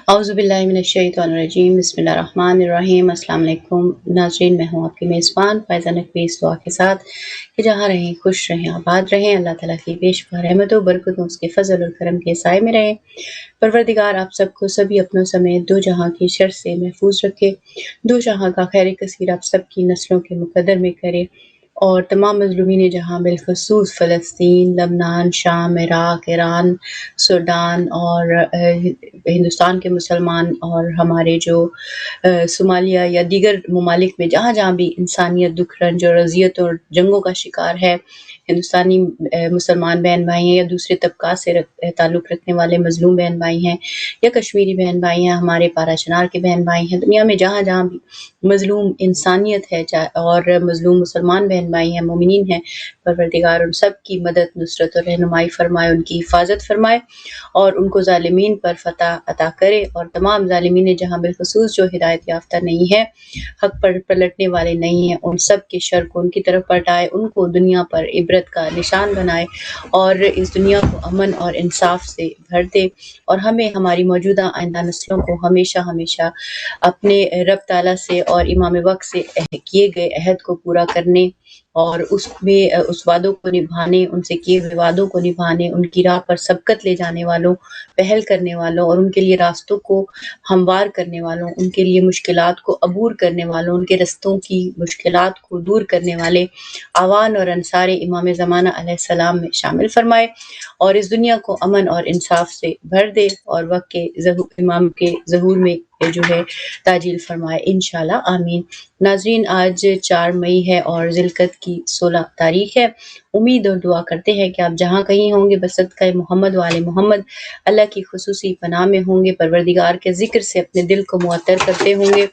औज़ुबिल्लाहिमिनश्शैतानिर्रजीम बिस्मिल्लाहिर्रहमानिर्रहीम। अस्सलाम वालेकुम नाज़रीन, मैं हूँ आपकी मेज़बान फ़ाइज़ा नक़वी इस दुआ के साथ कि जहाँ रहें खुश रहें, आबाद रहें, अल्लाह ताला की बेशुमार रहमत व बरकतों उसके फ़ज़ल और करम के साए में रहें। परवरदिगार आप सबको सभी अपनों समेत दो जहाँ की शर से महफूज रखे, दो जहाँ का खैर कसीर आप सबकी नस्लों के मुक़द्दर में करे और तमाम मज़लूमीन जहाँ बिलख़ुसूस फ़लस्तीन, लबनान, शाम, इराक़, ईरान, सूडान और हिंदुस्तान के मुसलमान और हमारे जो सोमालिया या दीगर ममालिक में जहाँ-जहाँ भी इंसानियत दुख, रंज और अज़ियत और जंगों का शिकार है, हिंदुस्तानी मुसलमान बहन भाई हैं या दूसरे तबक़ात से ताल्लुक़ रखने वाले मज़लूम बहन भाई हैं या कश्मीरी बहन भाई हैं, हमारे पाराचनार के बहन भाई हैं, दुनिया में जहाँ-जहाँ भी मज़लूम इंसानियत है और मज़लूम मुसलमान बहन भाई हैं, मोमिनीन हैं, परवरदिगार उन सब की मदद, नुसरत और रहनुमाई फ़रमाए, उनकी हिफ़ाज़त फ़रमाए और उनको ज़ालिमीन पर फ़तह अता करे और तमाम ज़ालिमीन जहाँ बिलख़ुसूस जो हिदायत याफ़्ता नहीं है, हक़ पर पलटने वाले नहीं हैं, उन सब के शर को उनकी तरफ पलटाए, उनको दुनिया पर इबरत का निशान बनाए और इस दुनिया को अमन और इंसाफ से भर दे और हमें हमारी मौजूदा आइंदा नस्लों को हमेशा हमेशा अपने रब ताला से और इमाम वक्त से किए गए अहद को पूरा करने और उसमें उस वादों को निभाने, उनसे किए हुए वादों को निभाने, उनकी राह पर सबकत ले जाने वालों, पहल करने वालों और उनके लिए रास्तों को हमवार करने वालों, उनके लिए मुश्किलात को अबूर करने वालों, उनके रस्तों की मुश्किलात को दूर करने वाले आवान और अंसारे इमाम ज़माना अलैहिस्सलाम में शामिल फरमाए और इस दुनिया को अमन और इंसाफ से भर दे और वक्त के इमाम के ज़हूर में जो है ताजील फरमाए इंशाल्लाह आमीन। नाज़रीन, आज 4 मई है और ज़िलक़द की 16 तारीख़ है। उम्मीद और दुआ करते हैं कि आप जहाँ कहीं होंगे बसदक़ा मोहम्मद वाले मोहम्मद अल्लाह की खुसूसी पनाह में होंगे, परवरदिगार के ज़िक्र से अपने दिल को मुअत्तर करते होंगे,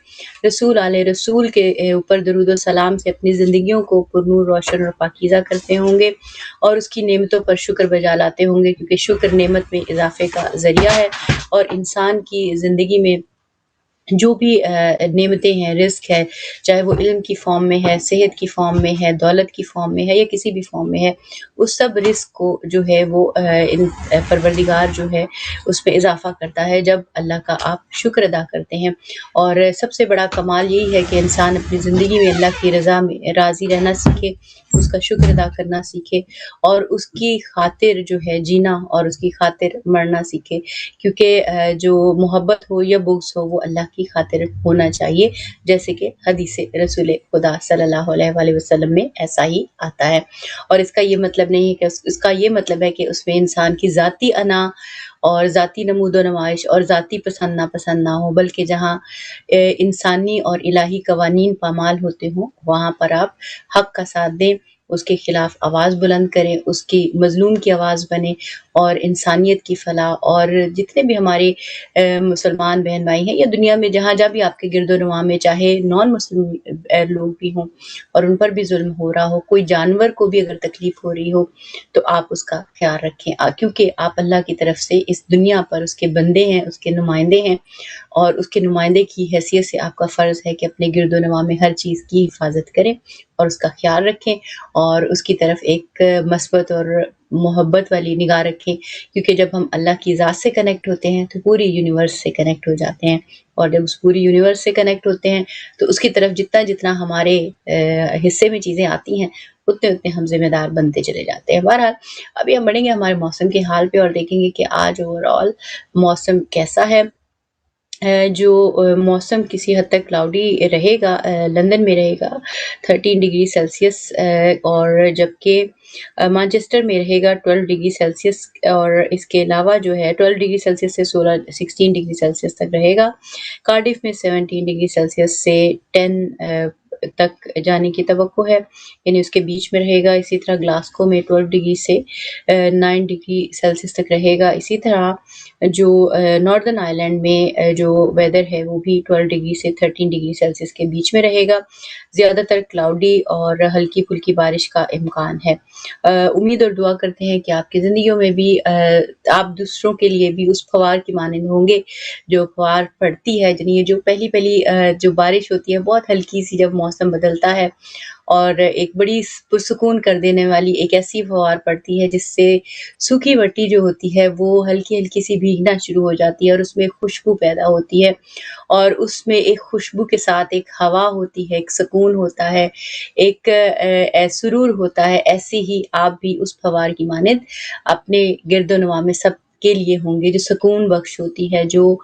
रसूल आले रसूल के ऊपर दरूद व सलाम से अपनी ज़िंदगियों को पुरनूर, रोशन और पाकीज़ा करते होंगे और उसकी नेमतों पर शुक्र बजा लाते होंगे क्योंकि शुक्र नेमत में इज़ाफ़े का ज़रिया है और इंसान की ज़िंदगी में जो भी नेमतें हैं, रिज़्क है, चाहे वो इल्म की फ़ॉर्म में है, सेहत की फ़ॉर्म में है, दौलत की फ़ॉर्म में है या किसी भी फ़ॉर्म में है, उस सब रिज़्क को जो है वो परवरदिगार जो है उसमें इज़ाफ़ा करता है जब अल्लाह का आप शुक्र अदा करते हैं। और सबसे बड़ा कमाल यही है कि इंसान अपनी ज़िंदगी में अल्लाह की रज़ा में राज़ी रहना सीखे, उसका शुक्र अदा करना सीखे और उसकी खातिर जो है जीना और उसकी खातिर मरना सीखे क्योंकि जो मोहब्बत हो या बुग़्ज़ हो वो अल्लाह की खातिर होना चाहिए, जैसे कि हदीस रसूल खुदा सल्लल्लाहु अलैहि वसल्लम में ऐसा ही आता है। और इसका ये मतलब नहीं है कि इसका ये मतलब है कि उसमें इंसान की ज़ाती अना और ज़ाती नमूद व नुमाइश और ज़ाती पसंद नापसंद ना हो, बल्कि जहाँ इंसानी और इलाही कवानीन पामाल होते हों, वहाँ पर आप हक़ का साथ दें, उसके ख़िलाफ़ आवाज़ बुलंद करें, उसकी मज़लूम की आवाज़ बने और इंसानियत की फ़लाह और जितने भी हमारे मुसलमान बहन भाई हैं या दुनिया में जहाँ भी आपके गिरदोनुमा में चाहे नॉन मुस्लिम लोग भी हों और उन पर भी जुल्म हो रहा हो, कोई जानवर को भी अगर तकलीफ़ हो रही हो तो आप उसका ख्याल रखें क्योंकि आप अल्लाह की तरफ से इस दुनिया पर उसके बंदे हैं, उसके नुमाइंदे हैं और उसके नुमाइंदे की हैसियत से आपका फ़र्ज़ है कि अपने गिरदोनुमा में हर चीज़ की हिफाजत करें और उसका ख्याल रखें और उसकी तरफ एक मस्बत और मोहब्बत वाली निगाह रखें क्योंकि जब हम अल्लाह की ज़ात से कनेक्ट होते हैं तो पूरी यूनिवर्स से कनेक्ट हो जाते हैं और जब उस पूरी यूनिवर्स से कनेक्ट होते हैं तो उसकी तरफ जितना हमारे हिस्से में चीज़ें आती हैं उतने हम ज़िम्मेदार बनते चले जाते हैं। बहरहाल अभी हम बढ़ेंगे हमारे मौसम के हाल पे और देखेंगे कि आज ओवरऑल मौसम कैसा है। जो मौसम किसी हद तक क्लाउडी रहेगा, लंदन में रहेगा 13 डिग्री सेल्सियस और जबकि मैनचेस्टर में रहेगा 12 डिग्री सेल्सियस और इसके अलावा जो है 12 डिग्री सेल्सियस से 16 डिग्री सेल्सियस तक रहेगा। कार्डिफ में 17 डिग्री सेल्सियस से 10 तक जाने की तवक्को है, यानी उसके बीच में रहेगा। इसी तरह ग्लासगो में 12 डिग्री से 9 डिग्री सेल्सियस तक रहेगा। इसी तरह जो नॉर्दर्न आयरलैंड में जो वेदर है वो भी 12 डिग्री से 13 डिग्री सेल्सियस के बीच में रहेगा। ज़्यादातर क्लाउडी और हल्की फुल्की बारिश का इम्कान है। उम्मीद और दुआ करते हैं कि आपकी ज़िंदगियों में भी आप दूसरों के लिए भी उस फवार की मानंद होंगे जो फवार पड़ती है, यानी ये जो पहली जो बारिश होती है बहुत हल्की सी, जब मौसम बदलता है और एक बड़ी पुरसुकून कर देने वाली एक ऐसी फुहार पड़ती है जिससे सूखी मिट्टी जो होती है वो हल्की हल्की सी भीगना शुरू हो जाती है और उसमें खुशबू पैदा होती है और उसमें एक खुशबू के साथ एक हवा होती है, एक सुकून होता है, एक सुरूर होता है। ऐसे ही आप भी उस फवार की मानिंद अपने गिरदोनवा में सब के लिए होंगे जो सुकून बख्श होती है, जो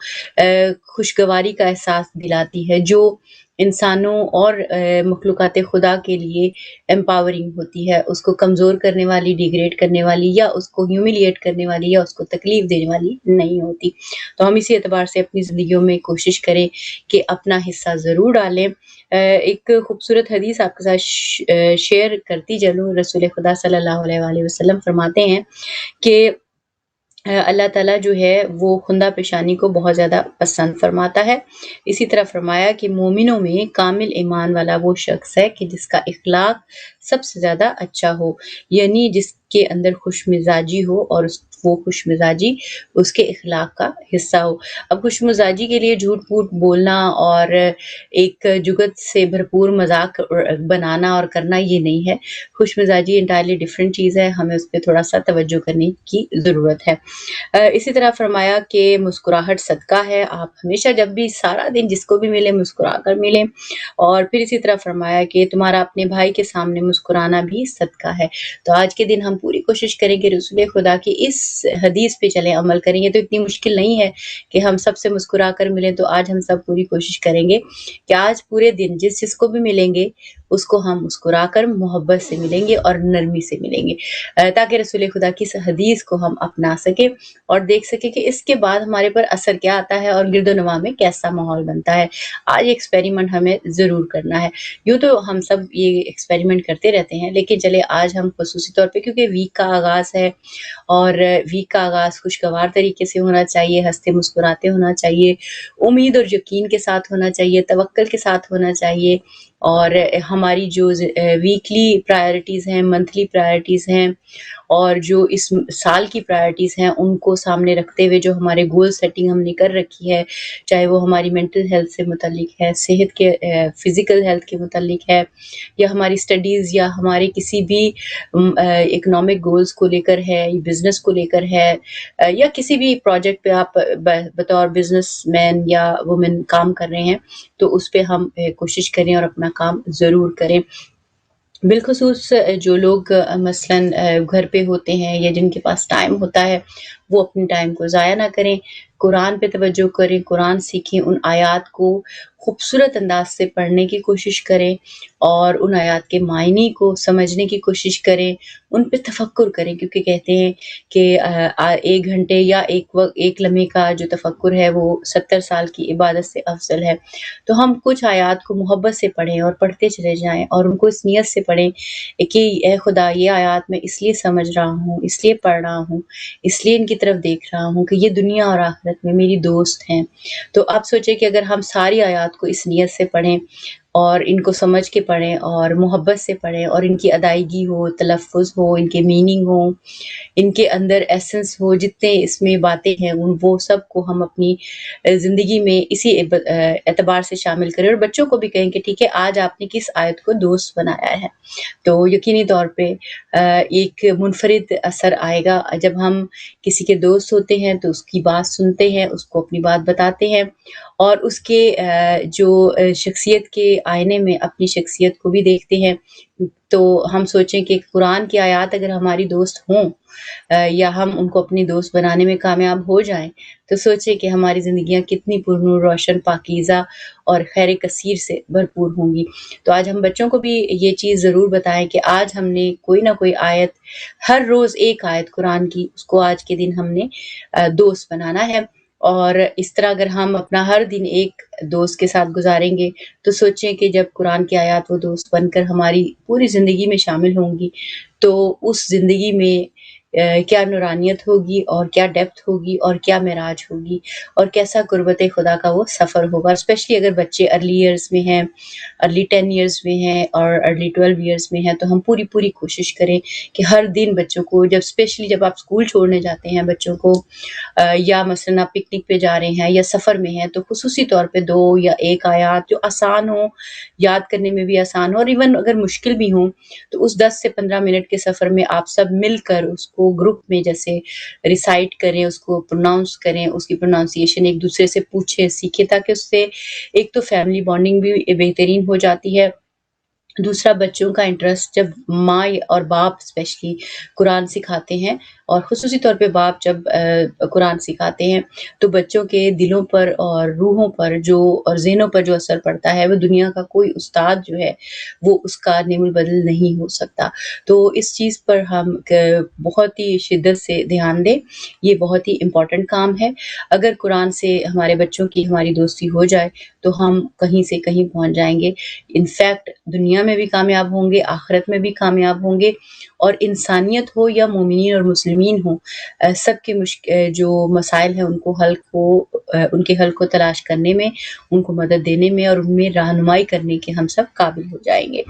खुशगवारी का एहसास दिलाती है, जो इंसानों और मखलूक़ात खुदा के लिए एम्पावरिंग होती है, उसको कमज़ोर करने वाली, डिग्रेड करने वाली या उसको ह्यूमिलिएट करने वाली या उसको तकलीफ़ देने वाली नहीं होती। तो हम इसी एतबार से अपनी ज़िंदगियों में कोशिश करें कि अपना हिस्सा ज़रूर डालें। एक खूबसूरत हदीस आपके साथ शेयर करती चलूँ। रसूल खुदा सल्लल्लाहु अलैहि वसल्लम फरमाते हैं कि अल्लाह ताला जो है वो खुंदा पेशानी को बहुत ज़्यादा पसंद फरमाता है। इसी तरह फरमाया कि मोमिनों में कामिल ईमान वाला वो शख्स है कि जिसका इखलाक सबसे ज़्यादा अच्छा हो, यानी जिसके अंदर खुशमिजाजी हो और वो खुशमिजाजी उसके इखलाक का हिस्सा हो। अब खुशमिजाजी के लिए झूठ-मूठ बोलना और एक जुगत से भरपूर मज़ाक बनाना और करना ये नहीं है। खुशमिजाजी एंटायरली डिफरेंट चीज़ है, हमें उस पे थोड़ा-सा तवज्जो करने की ज़रूरत है। इसी तरह फरमाया कि मुस्कुराहट सदका है, आप हमेशा जब भी सारा दिन जिसको भी मिले मुस्कुरा कर मिलें। और फिर इसी तरह फरमाया कि तुम्हारा अपने भाई के सामने मुस्कुराना भी सदका है। तो आज के दिन हम पूरी कोशिश करेंगे रसूल खुदा की इस हदीस पे चलें, अमल करेंगे तो इतनी मुश्किल नहीं है कि हम सबसे मुस्कुरा कर मिलें। तो आज हम सब पूरी कोशिश करेंगे कि आज पूरे दिन जिसको भी मिलेंगे उसको हम मुस्कुरा कर मोहब्बत से मिलेंगे और नरमी से मिलेंगे, ताकि रसूल खुदा की इस हदीस को हम अपना सके और देख सके कि इसके बाद हमारे पर असर क्या आता है और गिरदोनवा में कैसा माहौल बनता है। आज एक्सपेरिमेंट हमें ज़रूर करना है। यूँ तो हम सब ये एक्सपेरिमेंट करते रहते हैं, लेकिन चले आज हम ख़ुसूसी तौर पे, क्योंकि वीक का आगाज़ है और वीक का आगाज़ खुशगवार तरीके से होना चाहिए, हँसते मुस्कुराते होना चाहिए, उम्मीद और यकीन के साथ होना चाहिए, तवक्कुल के साथ होना चाहिए। और हमारी जो वीकली प्रायोरिटीज़ हैं, मंथली प्रायोरिटीज़ हैं और जो इस साल की प्रायोरिटीज़ हैं उनको सामने रखते हुए जो हमारे गोल सेटिंग हमने कर रखी है, चाहे वो हमारी मेंटल हेल्थ से मुतल्लिक है, सेहत के फ़िज़िकल हेल्थ के मुतल्लिक है, या हमारी स्टडीज़ या हमारे किसी भी इकोनॉमिक गोल्स को लेकर है, बिज़नेस को लेकर है, या किसी भी प्रोजेक्ट पे आप बतौर बिज़नेसमैन या वुमेन काम कर रहे हैं, तो उस पे हम कोशिश करें और अपना काम ज़रूर करें। बिलख़ुसूस जो लोग मसलन घर पे होते हैं या जिनके पास टाइम होता है, वो अपने टाइम को ज़ाया ना करें, कुरान पे तवज्जो करें, कुरान सीखें, उन आयात को खूबसूरत अंदाज से पढ़ने की कोशिश करें और उन आयात के मायने को समझने की कोशिश करें, उन पे तफक्कुर करें, क्योंकि कहते हैं कि 1 घंटे या एक लम्हे का जो तफक्कुर है वो 70 साल की इबादत से अफ़ज़ल है। तो हम कुछ आयात को मोहब्बत से पढ़ें और पढ़ते चले जाएँ और उनको इस नियत से पढ़ें कि ए खुदा, ये आयात मैं इसलिए समझ रहा हूँ, इसलिए पढ़ रहा हूँ, इसलिए इनकी तरफ देख रहा हूँ कि ये दुनिया और आखिरत में मेरी दोस्त हैं। तो आप सोचें कि अगर हम सारी आयात को इस नियत से पढ़ें और इनको समझ के पढ़ें और मोहब्बत से पढ़ें और इनकी अदायगी हो, तलफ़्फ़ुज़ हो, इनके मीनिंग हो, इनके अंदर एसेंस हो, जितने इसमें बातें हैं उन वो सब को हम अपनी ज़िंदगी में इसी एतबार से शामिल करें और बच्चों को भी कहें कि ठीक है, आज आपने किस आयत को दोस्त बनाया है। तो यकीनी तौर पे एक मुनफ़रिद असर आएगा जब हम किसी के दोस्त होते हैं तो उसकी बात सुनते हैं, उसको अपनी बात बताते हैं और उसके जो शख्सियत के आईने में अपनी शख्सियत को भी देखते हैं। तो हम सोचें कि कुरान की आयत अगर हमारी दोस्त हों या हम उनको अपनी दोस्त बनाने में कामयाब हो जाएँ, तो सोचें कि हमारी ज़िंदगियाँ कितनी पुरनूर, रोशन, पाकीज़ा और खैर कसीर से भरपूर होंगी। तो आज हम बच्चों को भी ये चीज़ ज़रूर बताएँ कि आज हमने कोई ना कोई आयत, हर रोज़ एक आयत कुरान की, उसको आज के दिन हमने दोस्त बनाना है। और इस तरह अगर हम अपना हर दिन एक दोस्त के साथ गुज़ारेंगे, तो सोचें कि जब कुरान की आयत वो दोस्त बनकर हमारी पूरी ज़िंदगी में शामिल होंगी, तो उस ज़िंदगी में کیا نورانیت ہوگی اور کیا ڈیپتھ ہوگی اور کیا معراج ہوگی اور کیسا قربت خدا کا وہ سفر ہوگا. اسپیشلی اگر بچے ارلی ایئرس میں ہیں، ارلی 10 ایئرس میں ہیں اور ارلی 12 ایئرس میں ہیں، تو ہم پوری کوشش کریں کہ ہر دن بچوں کو، جب اسپیشلی جب آپ اسکول چھوڑنے جاتے ہیں بچوں کو، یا مثلاً آپ پکنک پہ جا رہے ہیں یا سفر میں ہیں، تو خصوصی طور پہ 2 یا 1 آیات جو آسان ہو، یاد کرنے میں بھی آسان ہو، اور ایون اگر مشکل بھی ہوں تو اس 10 سے 15 منٹ کے سفر میں آپ سب مل کر اس کو گروپ میں جیسے ریسائٹ کریں، اس کو پروناؤنس کریں، اس کی پروناؤنسیشن ایک دوسرے سے پوچھیں، سیکھیں، تاکہ اس سے ایک تو فیملی بانڈنگ بھی بہترین ہو جاتی ہے. دوسرا، بچوں کا انٹرسٹ، جب ماں اور باپ اسپیشلی قرآن سکھاتے ہیں، اور خصوصی طور پہ باپ جب قرآن سکھاتے ہیں، تو بچوں کے دلوں پر اور روحوں پر اور ذہنوں پر جو اثر پڑتا ہے، وہ دنیا کا کوئی استاد جو ہے وہ اس کا نیم البدل نہیں ہو سکتا. تو اس چیز پر ہم بہت ہی شدت سے دھیان دیں، یہ بہت ہی امپورٹنٹ کام ہے. اگر قرآن سے ہمارے بچوں کی ہماری دوستی ہو جائے تو ہم کہیں سے کہیں پہنچ جائیں گے. انفیکٹ دنیا میں بھی کامیاب ہوں گے، آخرت میں بھی کامیاب ہوں گے، اور انسانیت ہو یا مومنین اور مسلمین ہوں، سب کے جو مسائل ہیں ان کے حل کو تلاش کرنے میں، ان کو مدد دینے میں اور ان میں رہنمائی کرنے کے ہم سب قابل ہو جائیں گے.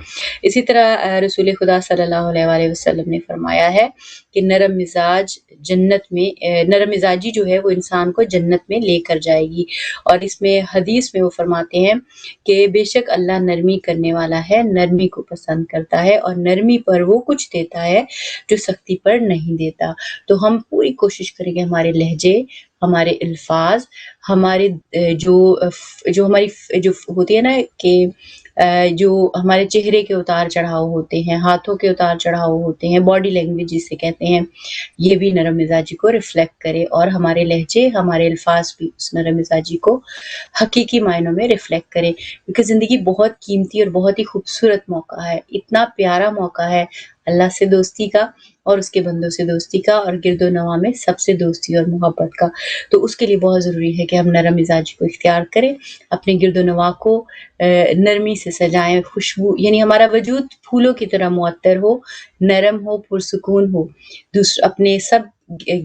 اسی طرح رسول خدا صلی اللہ علیہ وآلہ وسلم نے فرمایا ہے کہ نرم مزاجی جو ہے وہ انسان کو جنت میں لے کر جائے گی. اور اس میں حدیث میں وہ فرماتے ہیں کہ بے شک اللہ نرمی کرنے والا ہے، نرمی کو پسند کرتا ہے، اور نرمی پر وہ کچھ دیتا ہے جو سختی پر نہیں دیتا. تو ہم پوری کوشش کریں گے ہمارے لہجے، ہمارے الفاظ، ہمارے جو ہماری جو ہوتی ہے نا کہ جو ہمارے چہرے کے اتار چڑھاؤ ہوتے ہیں، ہاتھوں کے اتار چڑھاؤ ہوتے ہیں، باڈی لینگویج جسے کہتے ہیں، یہ بھی نرم مزاجی کو ریفلیکٹ کرے، اور ہمارے لہجے، ہمارے الفاظ بھی اس نرم مزاجی کو حقیقی معنوں میں ریفلیکٹ کرے. کیونکہ زندگی بہت قیمتی اور بہت ہی خوبصورت موقع ہے، اتنا پیارا موقع ہے اللہ سے دوستی کا، اور اس کے بندوں سے دوستی کا، اور گرد و نواح میں سب سے دوستی اور محبت کا. تو اس کے لیے بہت ضروری ہے کہ ہم نرم مزاجی کو اختیار کریں، اپنے گرد و نواح کو نرمی سے سجائیں، خوشبو، یعنی ہمارا وجود پھولوں کی طرح معطر ہو، نرم ہو، پرسکون ہو، اپنے سب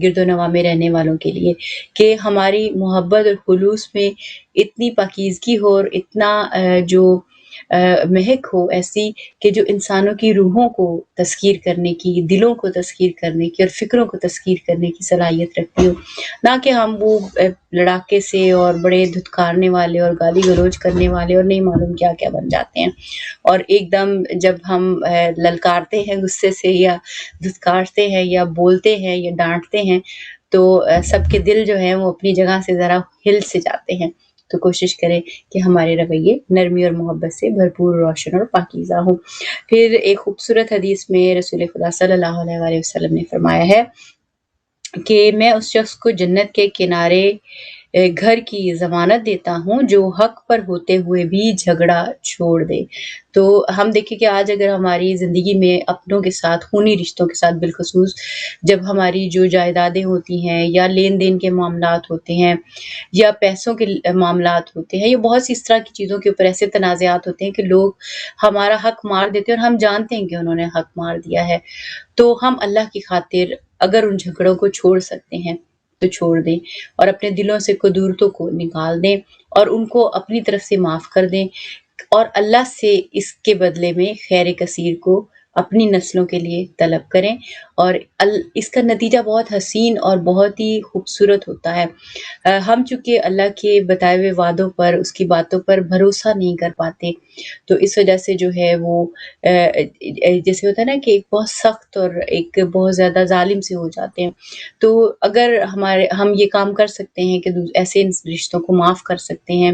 گرد و نواح میں رہنے والوں کے لیے، کہ ہماری محبت اور خلوص میں اتنی پاکیزگی ہو اور اتنا جو مہک ہو ایسی کہ جو انسانوں کی روحوں کو تسخیر کرنے کی، دلوں کو تسخیر کرنے کی اور فکروں کو تسخیر کرنے کی صلاحیت رکھتی ہو. نہ کہ ہم وہ لڑاکے سے اور بڑے دھتکارنے والے اور گالی گلوچ کرنے والے اور نہیں معلوم کیا کیا بن جاتے ہیں، اور ایک دم جب ہم للکارتے ہیں غصے سے یا دھتکارتے ہیں یا بولتے ہیں یا ڈانٹتے ہیں، تو سب کے دل جو ہیں وہ اپنی جگہ سے ذرا ہل سے جاتے ہیں. تو کوشش کریں کہ ہمارے رویے نرمی اور محبت سے بھرپور، روشن اور پاکیزہ ہوں. پھر ایک خوبصورت حدیث میں رسول خدا صلی اللہ علیہ وآلہ وسلم نے فرمایا ہے کہ میں اس شخص کو جنت کے کنارے گھر کی ضمانت دیتا ہوں جو حق پر ہوتے ہوئے بھی جھگڑا چھوڑ دے. تو ہم دیکھیں کہ آج اگر ہماری زندگی میں اپنوں کے ساتھ، خونی رشتوں کے ساتھ بالخصوص، جب ہماری جو جائیدادیں ہوتی ہیں یا لین دین کے معاملات ہوتے ہیں یا پیسوں کے معاملات ہوتے ہیں یا بہت سی اس طرح کی چیزوں کے اوپر ایسے تنازعات ہوتے ہیں کہ لوگ ہمارا حق مار دیتے ہیں اور ہم جانتے ہیں کہ انہوں نے حق مار دیا ہے، تو ہم اللہ کی خاطر اگر ان جھگڑوں کو چھوڑ سکتے ہیں تو چھوڑ دیں، اور اپنے دلوں سے قدورتوں کو نکال دیں اور ان کو اپنی طرف سے معاف کر دیں، اور اللہ سے اس کے بدلے میں خیر کثیر کو اپنی نسلوں کے لیے طلب کریں. اور اس کا نتیجہ بہت حسین اور بہت ہی خوبصورت ہوتا ہے. ہم چونکہ اللہ کے بتائے ہوئے وعدوں پر، اس کی باتوں پر بھروسہ نہیں کر پاتے، تو اس وجہ سے جو ہے وہ جیسے ہوتا ہے نا کہ ایک بہت سخت اور ایک بہت زیادہ ظالم سے ہو جاتے ہیں. تو اگر ہم یہ کام کر سکتے ہیں کہ ایسے رشتوں کو معاف کر سکتے ہیں،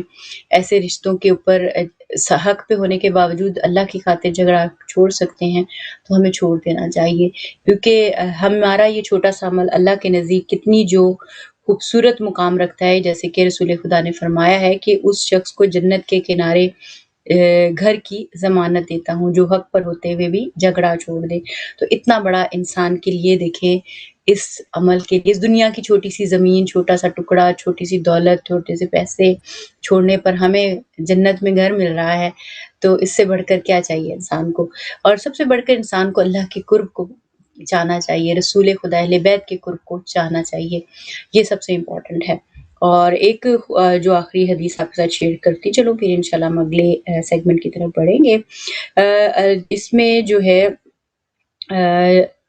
ایسے رشتوں کے اوپر حق پہ ہونے کے باوجود اللہ کی خاطر جھگڑا چھوڑ سکتے ہیں، تو ہمیں چھوڑ دینا چاہیے. کیونکہ ہمارا یہ چھوٹا سا عمل اللہ کے نزدیک کتنی جو خوبصورت مقام رکھتا ہے، جیسے کہ رسول خدا نے فرمایا ہے کہ اس شخص کو جنت کے کنارے گھر کی ضمانت دیتا ہوں جو حق پر ہوتے ہوئے بھی جھگڑا چھوڑ دے. تو اتنا بڑا انسان کے لیے دیکھیں، اس عمل کے لیے، اس دنیا کی چھوٹی سی زمین، چھوٹا سا ٹکڑا، چھوٹی سی دولت، چھوٹے سے پیسے چھوڑنے پر ہمیں جنت میں گھر مل رہا ہے. تو اس سے بڑھ کر کیا چاہیے انسان کو؟ اور سب سے بڑھ کر انسان کو اللہ کے قرب کو جانا چاہیے، رسول خدا اہل بیت کے قرب کو چاہنا چاہیے، یہ سب سے امپورٹنٹ ہے۔ اور ایک جو آخری حدیث آپ کے ساتھ شیئر کرتی چلو، پھر انشاءاللہ ہم اگلے سیگمنٹ کی طرف بڑھیں گے۔ اس میں جو ہے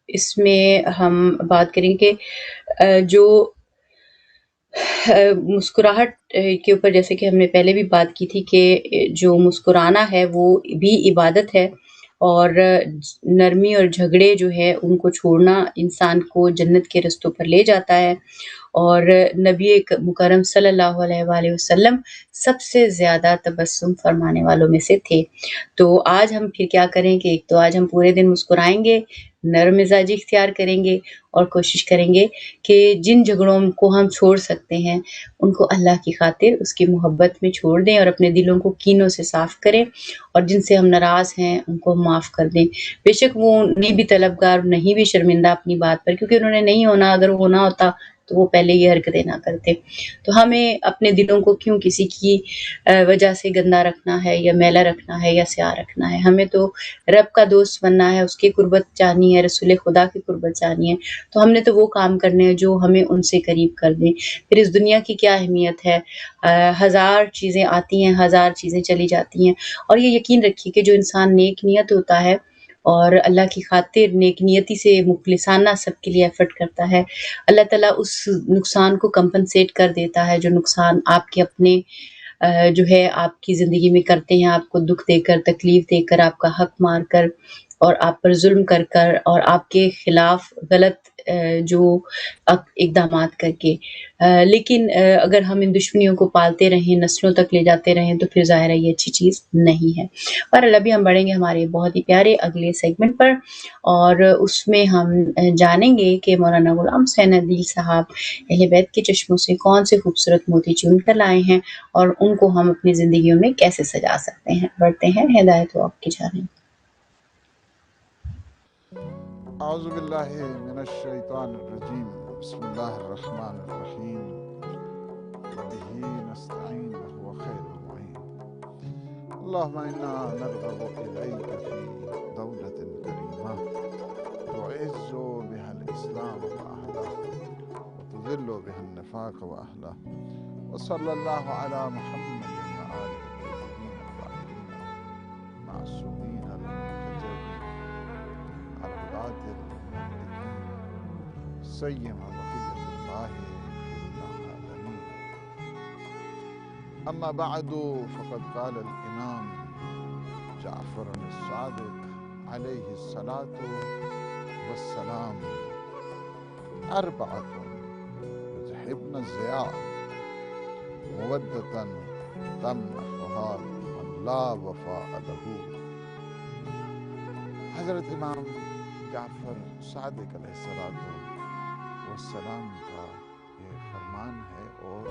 اس میں ہم بات کریں کہ جو مسکراہٹ کے اوپر، جیسے کہ ہم نے پہلے بھی بات کی تھی کہ جو مسکرانا ہے وہ بھی عبادت ہے، اور نرمی اور جھگڑے جو ہے ان کو چھوڑنا انسان کو جنت کے رستوں پر لے جاتا ہے۔ اور نبی مکرم صلی اللہ علیہ وآلہ وسلم سب سے زیادہ تبسم فرمانے والوں میں سے تھے۔ تو آج ہم پھر کیا کریں کہ ایک تو آج ہم پورے دن مسکرائیں گے، نرم مزاجی اختیار کریں گے، اور کوشش کریں گے کہ جن جھگڑوں کو ہم چھوڑ سکتے ہیں ان کو اللہ کی خاطر اس کی محبت میں چھوڑ دیں، اور اپنے دلوں کو کینوں سے صاف کریں، اور جن سے ہم ناراض ہیں ان کو معاف کر دیں۔ بے شک وہ نہیں بھی طلبگار، نہیں بھی شرمندہ اپنی بات پر، کیونکہ انہوں نے نہیں ہونا، اگر وہ ہونا ہوتا تو وہ پہلے یہ حرکتیں نہ کرتے۔ تو ہمیں اپنے دلوں کو کیوں کسی کی وجہ سے گندا رکھنا ہے، یا میلا رکھنا ہے، یا سیاہ رکھنا ہے؟ ہمیں تو رب کا دوست بننا ہے، اس کی قربت چاہنی ہے، رسول خدا کی قربت چاہنی ہے، تو ہم نے تو وہ کام کرنے ہیں جو ہمیں ان سے قریب کر دیں۔ پھر اس دنیا کی کیا اہمیت ہے؟ ہزار چیزیں آتی ہیں، ہزار چیزیں چلی جاتی ہیں، اور یہ یقین رکھیے کہ جو انسان نیک نیت ہوتا ہے اور اللہ کی خاطر نیک نیتی سے مخلصانہ سب کے لیے ایفرٹ کرتا ہے، اللہ تعالیٰ اس نقصان کو کمپنسیٹ کر دیتا ہے، جو نقصان آپ کے اپنے جو ہے آپ کی زندگی میں کرتے ہیں، آپ کو دکھ دے کر، تکلیف دے کر، آپ کا حق مار کر، اور آپ پر ظلم کر کر، اور آپ کے خلاف غلط جو اقدامات کر کے۔ لیکن اگر ہم ان دشمنیوں کو پالتے رہیں، نسلوں تک لے جاتے رہیں، تو پھر ظاہر ہے یہ اچھی چیز نہیں ہے۔ پر ابھی ہم بڑھیں گے ہمارے بہت ہی پیارے اگلے سیگمنٹ پر، اور اس میں ہم جانیں گے کہ مولانا غلام حسین عدیل صاحب اہل بیت کے چشموں سے کون سے خوبصورت موتی چن کر لائے ہیں، اور ان کو ہم اپنی زندگیوں میں کیسے سجا سکتے ہیں۔ بڑھتے ہیں، ہدایت ہو آپ کی جانب۔ اعوذ باللہ من الشیطان الرجیم، بسم اللہ الرحمن الرحیم، وبہ نستعین وہو خیر المعین۔ اللہم انا نرغب الیک فی دولۃ کریمہ تعز بها الاسلام واہلہ وتذل بها النفاق واہلہ، وصلی اللہ علی محمد وآلہ الطیبین الطاہرین المعصومین المنتجبین الہداة المہدیین سیما بقیۃ اللہ فی العالمین۔ اما بعد فقد قال الامام جعفر الصادق علیہ الصلاۃ والسلام: اربعۃ یذہبن الضیاء مودۃ تمنحها من لا وفاء لہ۔ حضرت امام جعفر صادق علیہ الصلوۃ والسلام کا یہ فرمان ہے، اور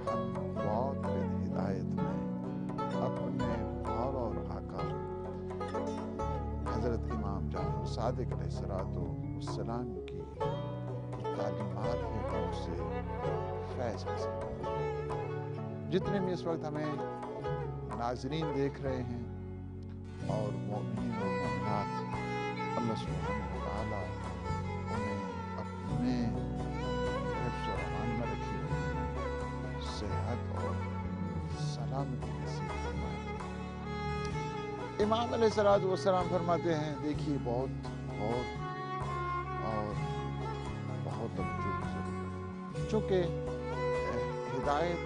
ہم واک ود ہدایت میں اپنے مولا اور آقا حضرت امام جعفر صادق علیہ الصلوۃ والسلام کی تعلیمات ہیں، ان سے فیض حاصل کرتے ہیں۔ جتنے بھی اس وقت ہمیں ناظرین دیکھ رہے ہیں اور مومنین اور مومنات، اللہ سبحانہ وتعالیٰ انہیں اپنے حفظ و امان میں رکھے، صحت اور سلامتی نصیب فرمائے۔ امام علیہ السلام فرماتے ہیں، دیکھیے بہت اور بہت توجہ کی ضرورت ہے، چونکہ ہدایت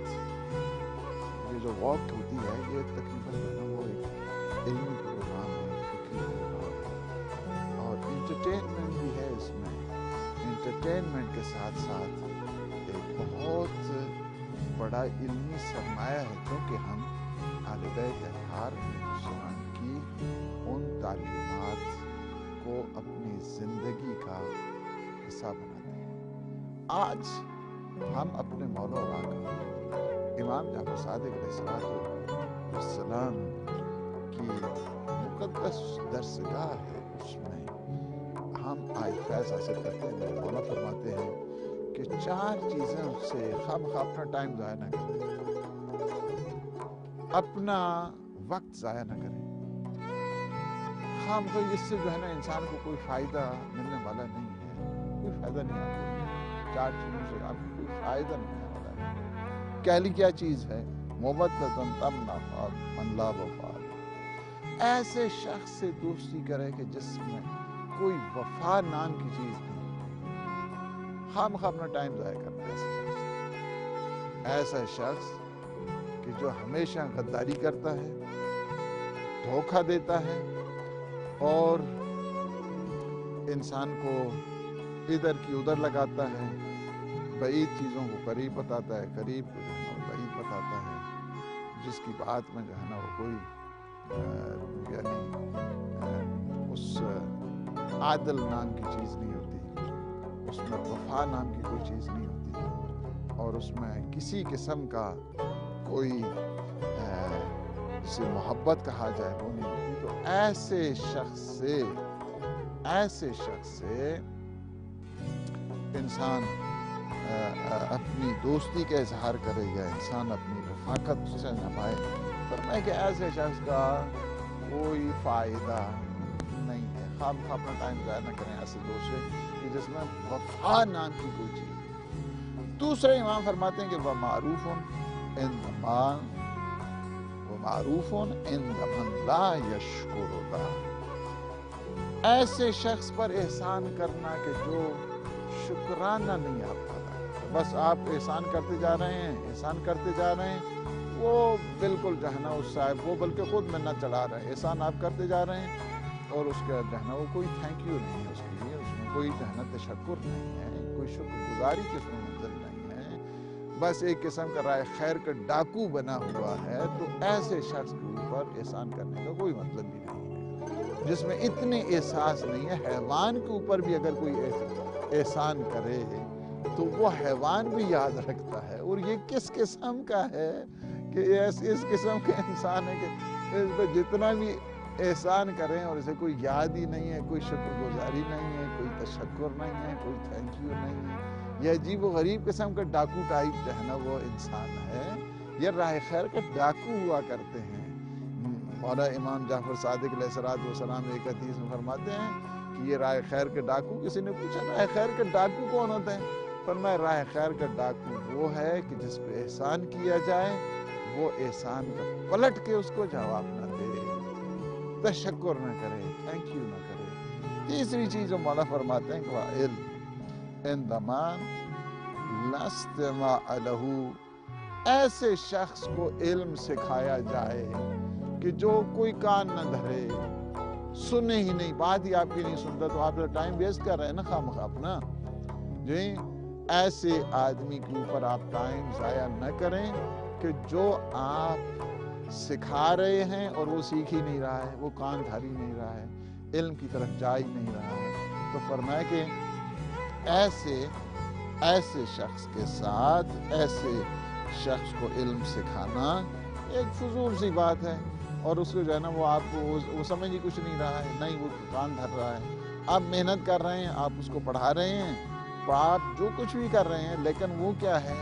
یہ جو واک ہوتی ہے، یہ تقریباً وہ ایک علمی پروگرام ہے، فکری پروگرام ہے، اور انٹرٹینمنٹ بھی ہے اس میں۔ انٹرٹینمنٹ کے ساتھ ساتھ ایک بہت بڑا علمی سرمایہ ہے، کیونکہ ہم اہل بیت اطہار کی ان تعلیمات کو اپنی زندگی کا حصہ بناتے ہیں۔ آج ہم اپنے مولا و آقا امام جعفر صادق علیہ السلام کی مقدس درسگاہ ہے، اس میں ہم آج فیض حاصل کرتے ہیں۔ میرے مولا فرماتے ہیں کہ 4 چیزیں سے خواہ اپنا ٹائم ضائع نہ کریں، اپنا وقت ضائع نہ کریں، खामखा इससे जो है ना इंसान को कोई फ़ायदा मिलने वाला नहीं है, कोई फ़ायदा नहीं आपको, 4 चीज़ों से आपको कोई फ़ायदा नहीं मिलने वाला है। पहली क्या चीज़ है? मुवद्दतन तमन्ना मन ला वफ़ा। ऐसे शख्स से दोस्ती करे कि जिसमें कोई वफ़ा नाम की चीज़ नहीं, खामखा अपना टाइम ज़ाया करता है ऐसे शख्स। ऐसा शख्स कि जो हमेशा गद्दारी करता है, धोखा देता है और इंसान को इधर की उधर लगाता है, बईद चीज़ों को करीब बताता है, करीब को जो है ना बईद बताता है, जिसकी बात में जो है ना वो कोई यानी उस आदल नाम की चीज़ नहीं होती, उसमें वफा नाम की कोई चीज़ नहीं होती, और उसमें किसी किस्म का कोई जिसे मोहब्बत कहा जाए वो नहीं होती। तो ऐसे शख्स से इंसान अपनी दोस्ती का इजहार करे या इंसान अपनी रफ़ाकत से निभाए, फरमाया कि ऐसे शख्स का कोई फ़ायदा नहीं है। खामखा अपना टाइम ज़ाया न करें ऐसे दोस्त से कि जिसमें वफ़ा नाम की कोई चीज़। दूसरे इमाम फरमाते हैं कि वह मारूफ़ुन इंद मन ला यशकुरुल्लाह। ऐसे शख्स पर एहसान करना कि जो शुक्राना नहीं आता, बस आप एहसान करते जा रहे हैं, वो बिल्कुल जो है ना उस साहब वो बल्कि खुद मिन्नत चढ़ा रहे हैं, एहसान आप करते जा रहे हैं और उसका जो है ना वो कोई थैंक यू नहीं है उसके लिए, उसमें कोई जो है ना तशक्कुर नहीं है, कोई शुक्रगुजारी की उसमें मंजिल नहीं है, बस एक किस्म का राय खैर का डाकू बना हुआ है। तो ऐसे शख्स के ऊपर एहसान करने का कोई मतलब भी नहीं है, जिसमें इतने एहसास नहीं है। हैवान के ऊपर भी अगर कोई एहसान करे तो वो हैवान भी याद रखता है, और ये किस किस्म का है कि इस किस्म के इंसान है कि इस पर जितना भी एहसान करें और इसे कोई याद ही नहीं है, कोई शुक्रगुजारी नहीं है, कोई तशक्कुर नहीं है, कोई थैंक यू नहीं है। यह अजीब व गरीब किस्म का डाकू टाइप जो है ना वो इंसान है। ये राह खैर के डाकू हुआ करते हैं। मौला imamjafaresadiq अलैहिस्सलाम एक हदीस में फरमाते हैं कि ये राह खैर के डाकू, किसी ने पूछा राह खैर के डाकू कौन होते हैं? फरमाया राह खैर का डाकू वो है कि जिस पे एहसान किया जाए वो एहसान का पलट के उसको जवाब न दे, तशक्कुर न करे, थैंक यू न करे। तीसरी चीज जो मौला फरमाते हैं कि वह इल्म इंदमान लस्तिमा अलहू। ऐसे शख्स को इल्म सिखाया जाए कि जो कोई कान न धरे, सुने ही नहीं, बात ही आपकी नहीं सुनता, तो आप टाइम वेस्ट कर रहे हैं ना खामखा अपना जी। ऐसे आदमी के ऊपर आप टाइम ज़ाया न करें कि जो आप सिखा रहे हैं और वो सीख ही नहीं रहा है, वो कान धारी नहीं रहा है, इल्म की तरफ जा ही नहीं रहा है। तो फरमाया कि ऐसे शख्स के साथ ऐसे शख्स को इल्म सिखाना एक फजूल सी बात है, और उसको जो है ना वो आपको वो समझ ही कुछ नहीं रहा है, नहीं वो कान धर रहा है। आप मेहनत कर रहे हैं, आप उसको पढ़ा रहे हैं, तो आप जो कुछ भी कर रहे हैं, लेकिन वो क्या है,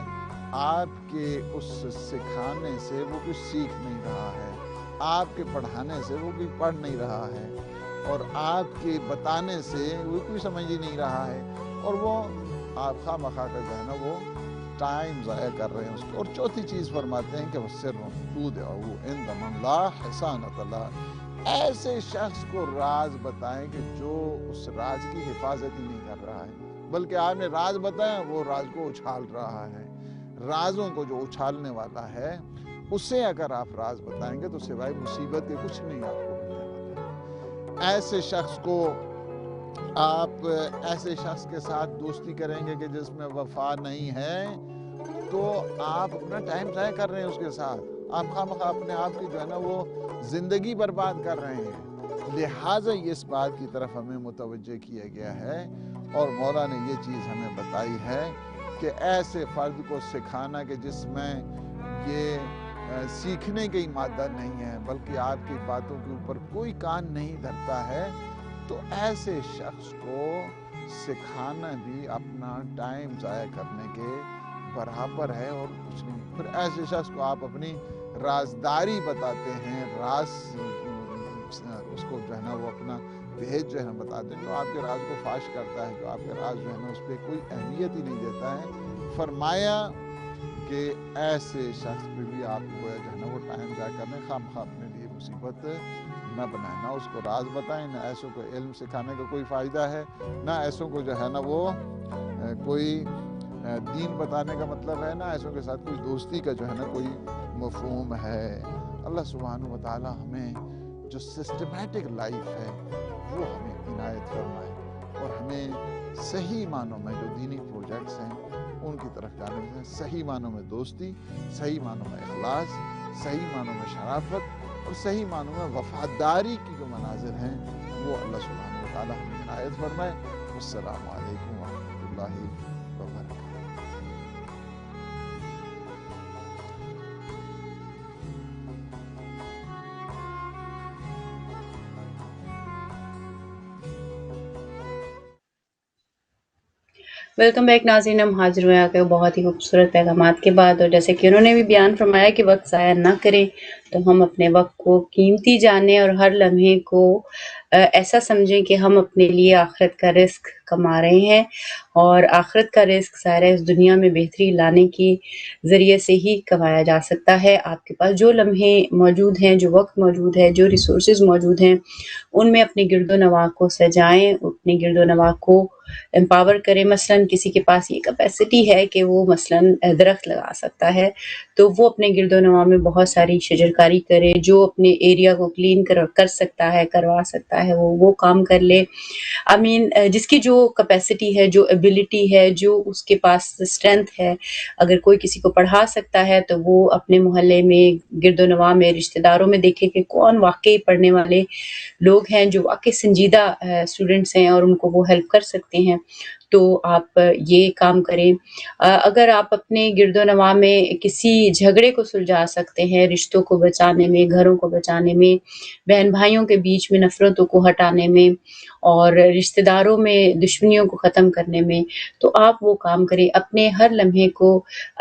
आपके उस सिखाने से वो कुछ सीख नहीं रहा है, आपके पढ़ाने से वो कुछ पढ़ नहीं रहा है, और आपके बताने से वो कुछ समझ ही नहीं रहा है, और वो आप खामखा का जो है ना वो टाइम ज़ाया कर रहे हैं उसको। और चौथी चीज़ फरमाते हैं कि वो सिर ऐसे शख्स को राज बताएं कि जो उस राज की हिफाजत ही नहीं कर रहा है, बल्कि आपने राज बताया वो राज को उछाल रहा है। राजों को जो उछालने वाला है उसे अगर आप राज बताएंगे तो सिवाय मुसीबत के कुछ नहीं आपको मिलने वाला है। ऐसे शख्स को आप ऐसे शख्स के साथ दोस्ती करेंगे कि जिसमें वफा नहीं है, तो आप अपना टाइम ज़ाया कर रहे हैं उसके साथ, आप खामखा अपने आप की जो है ना वो ज़िंदगी बर्बाद कर रहे हैं। लिहाजा इस बात की तरफ हमें मुतवज्जे किया गया है, और मौला ने ये चीज़ हमें बताई है कि ऐसे फ़र्द को सिखाना कि जिसमें ये सीखने की मादा नहीं है, बल्कि आपकी बातों के ऊपर कोई कान नहीं धरता है, तो ऐसे शख्स को सिखाना भी अपना टाइम ज़ाया करने के बराबर है और कुछ नहीं। फिर ऐसे शख्स को आप अपनी राजदारी बताते हैं, राज اس کو جو ہے نا وہ اپنا بھید جو ہے نا بتا دیں، جو آپ کے راز کو فاش کرتا ہے، جو آپ کے راز جو ہے نا اس پہ کوئی اہمیت ہی نہیں دیتا ہے، فرمایا کہ ایسے شخص پہ بھی آپ کو جو ہے نا وہ ٹائم ضائع کرنے، خواہ اپنے لیے مصیبت نہ بنائیں، نہ اس کو راز بتائیں، نہ ایسوں کو علم سکھانے کا کوئی فائدہ ہے، نہ ایسوں کو جو ہے نا وہ کوئی دین بتانے کا مطلب ہے، نہ ایسوں کے ساتھ کوئی دوستی کا جو ہے نا کوئی مفہوم ہے۔ اللہ سبحانہ و تعالی ہمیں جو سسٹمیٹک لائف ہے وہ ہمیں عنایت فرمائے، اور ہمیں صحیح معنوں میں جو دینی پروجیکٹس ہیں ان کی طرف جانے دیں، صحیح معنوں میں دوستی، صحیح معنوں میں اخلاص، صحیح معنوں میں شرافت اور صحیح معنوں میں وفاداری کی جو مناظر ہیں وہ اللہ سبحانہ و تعالی ہمیں عنایت فرمائے۔ السلام علیکم ورحمۃ اللہ وبرکاتہ۔ ویلکم بیک ناظرین، ہم حاضر ہوئے آ کے بہت ہی خوبصورت پیغامات کے بعد، اور جیسے کہ انہوں نے بھی بیان فرمایا کہ وقت ضائع نہ کریں، تو ہم اپنے وقت کو قیمتی جانیں اور ہر لمحے کو ایسا سمجھیں کہ ہم اپنے لیے آخرت کا رزق کما رہے ہیں، اور آخرت کا رزق ظاہر ہے اس دنیا میں بہتری لانے کے ذریعے سے ہی کمایا جا سکتا ہے۔ آپ کے پاس جو لمحے موجود ہیں، جو وقت موجود ہے، جو ریسورسز موجود ہیں، ان میں اپنے گرد و نواح کو سجائیں، اپنے گرد و نواح کو امپاور کریں۔ مثلاً کسی کے پاس یہ کیپیسٹی ہے کہ وہ مثلاً درخت لگا سکتا ہے، تو وہ اپنے گرد و نواح میں بہت ساری شجرکاری کرے، جو اپنے ایریا کو کلین کر سکتا ہے، کروا سکتا ہے، وہ کام کر لے۔ جس کی جو کیپیسٹی ہے، جو ایبلٹی ہے، جو اس کے پاس اسٹرینتھ ہے، اگر کوئی کسی کو پڑھا سکتا ہے تو وہ اپنے محلے میں، گرد و نواح میں، رشتہ داروں میں دیکھے کہ کون واقعی پڑھنے والے لوگ ہیں، جو واقعی سنجیدہ اسٹوڈنٹس ہیں اور ان کو وہ ہیلپ کر سکتے ہیں، تو آپ یہ کام کریں۔ اگر آپ اپنے گرد و نواح میں کسی جھگڑے کو سلجھا سکتے ہیں، رشتوں کو بچانے میں، گھروں کو بچانے میں، بہن بھائیوں کے بیچ میں نفرتوں کو ہٹانے میں، اور رشتہ داروں میں دشمنیوں کو ختم کرنے میں، تو آپ وہ کام کریں۔ اپنے ہر لمحے کو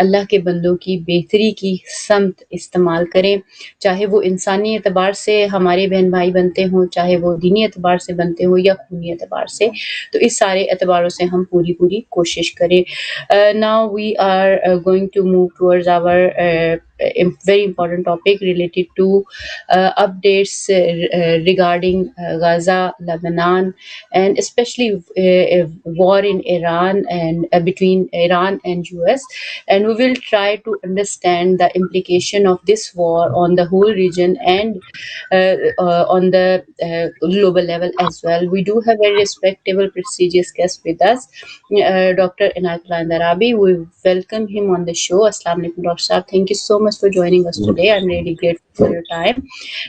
اللہ کے بندوں کی بہتری کی سمت استعمال کریں، چاہے وہ انسانی اعتبار سے ہمارے بہن بھائی بنتے ہوں، چاہے وہ دینی اعتبار سے بنتے ہوں یا خونی اعتبار سے، تو اس سارے اعتباروں سے ہم پوری کوشش کریں۔ Now we are going to move towards our very important topic related to updates regarding Gaza, Lebanon, and especially war in Iran and between Iran and US. And we will try to understand the implication of this war on the whole region and on the global level as well. We do have a respectable, prestigious guest with us, Dr. Inayatullah Darabi. We welcome him on the show. Assalamu alaikum, Dr. Saab. Thank you so much for joining us today. I'm really grateful for your time.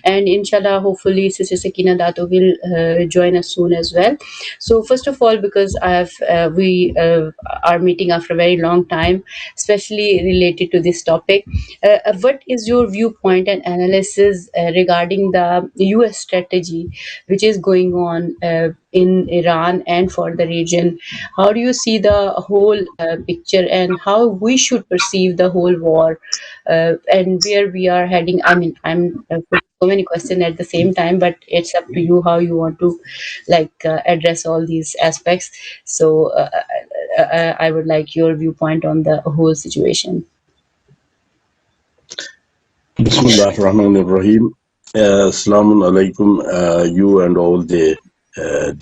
And inshallah, hopefully, Sister Sakina Dato will join us soon as well. So first of all, because we are meeting after a very long time, especially related to this topic, what is your viewpoint and analysis regarding the US strategy which is going on in Iran and for the region? How do you see the whole picture, and how we should perceive the whole war, and where we are heading? I mean, I'm putting so many questions at the same time, but it's up to you how you want to address all these aspects. So I would like your viewpoint on the whole situation. Bismillahirrahmanirrahim. Assalamu alaikum, you and all the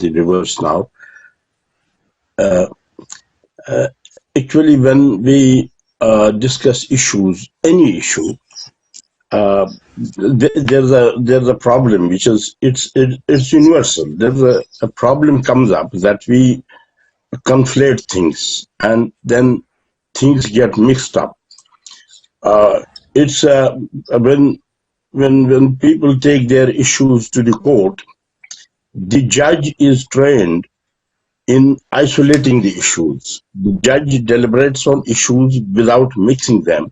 viewers now. Actually, when we discuss issues, any issue, there's a problem which is it's universal. There's a problem comes up that we conflate things and then things get mixed up. It's when people take their issues to the court, the judge is trained in isolating the issues. The judge deliberates on issues without mixing them,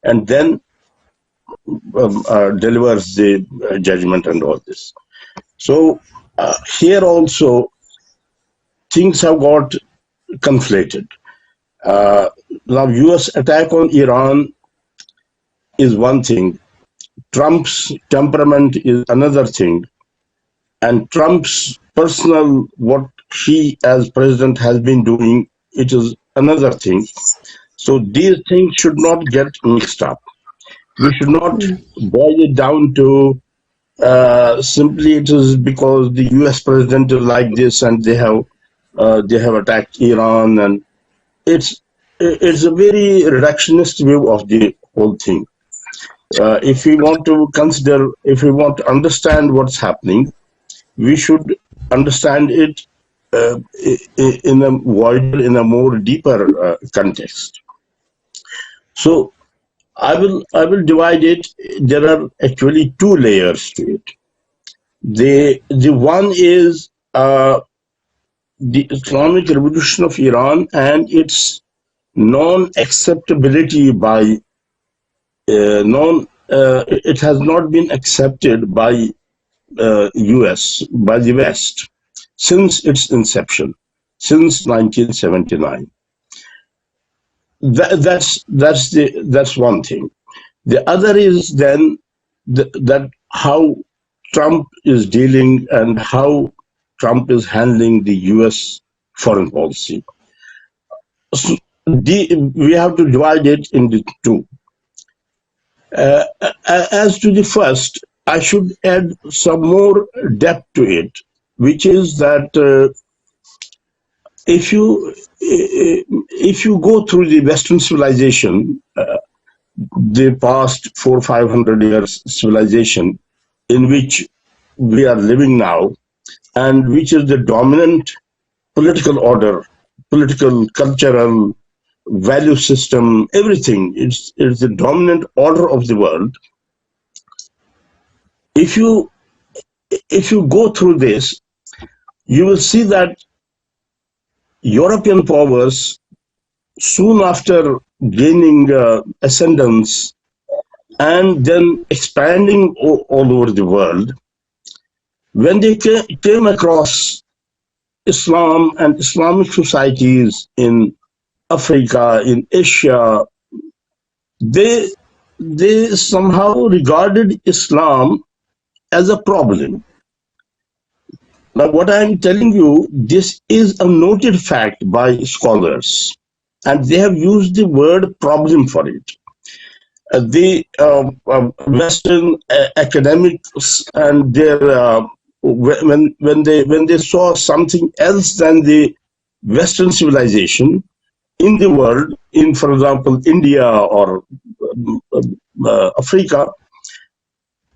and then delivers the judgment and all this. So here also things have got conflated. Now US attack on Iran is one thing. Trump's temperament is another thing. and Trump's personal, what he as president has been doing, it is another thing. So these things should not get mixed up. We should not boil it down to simply it is because the U.S. president is like this and they have attacked Iran, and it's a very reductionist view of the whole thing. If we want to understand what's happening, we should understand it in a wider, in a more deeper context. So I will divide it. There are actually two layers to it. The one is the Islamic Revolution of Iran and its non-acceptability by it has not been accepted by US, by the West, since its inception, since 1979. That's one thing. The other is then that how Trump is dealing and how Trump is handling the US foreign policy. So we have to divide it into two. As to the first, I should add some more depth to it, which is that if you go through the Western civilization, the past 400-500 years civilization in which we are living now, and which is the dominant political order, political, cultural, value system, everything. It's the dominant order of the world. If you go through this, you will see that European powers, soon after gaining ascendance and then expanding all over the world, when they came across Islam and Islamic societies in Africa, in Asia, they somehow regarded Islam as a problem. Now, what I'm telling you, this is a noted fact by scholars, and they have used the word problem for it. The Western academics and their when they saw something else than the Western civilization in the world, in, for example, India or Africa,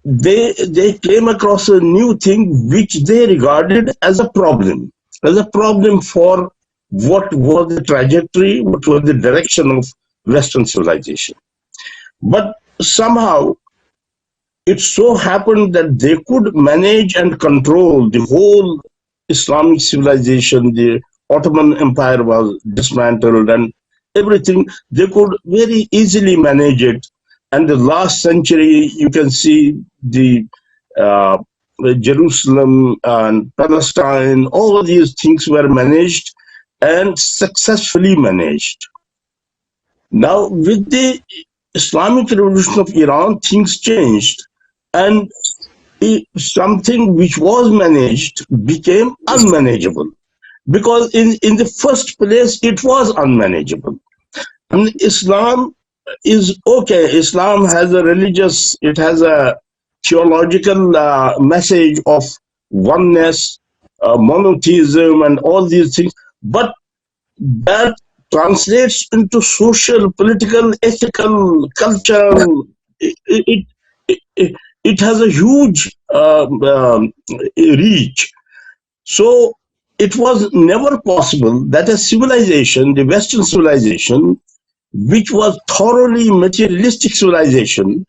they came across a new thing which they regarded as a problem for what was the trajectory, what was the direction of Western civilization. But somehow it so happened that they could manage and control the whole Islamic civilization. The Ottoman Empire was dismantled and everything. They could very easily manage it. And the last century, you can see the Jerusalem and Palestine, all of these things were managed and successfully managed. Now, with the Islamic Revolution of Iran, things changed, and something which was managed became unmanageable, because in the first place it was unmanageable. And Islam is okay. Islam has a religious, it has a theological message of oneness, monotheism, and all these things, but that translates into social, political, ethical, cultural. It has a huge reach. So it was never possible that a civilization, the Western civilization, which was thoroughly materialistic civilization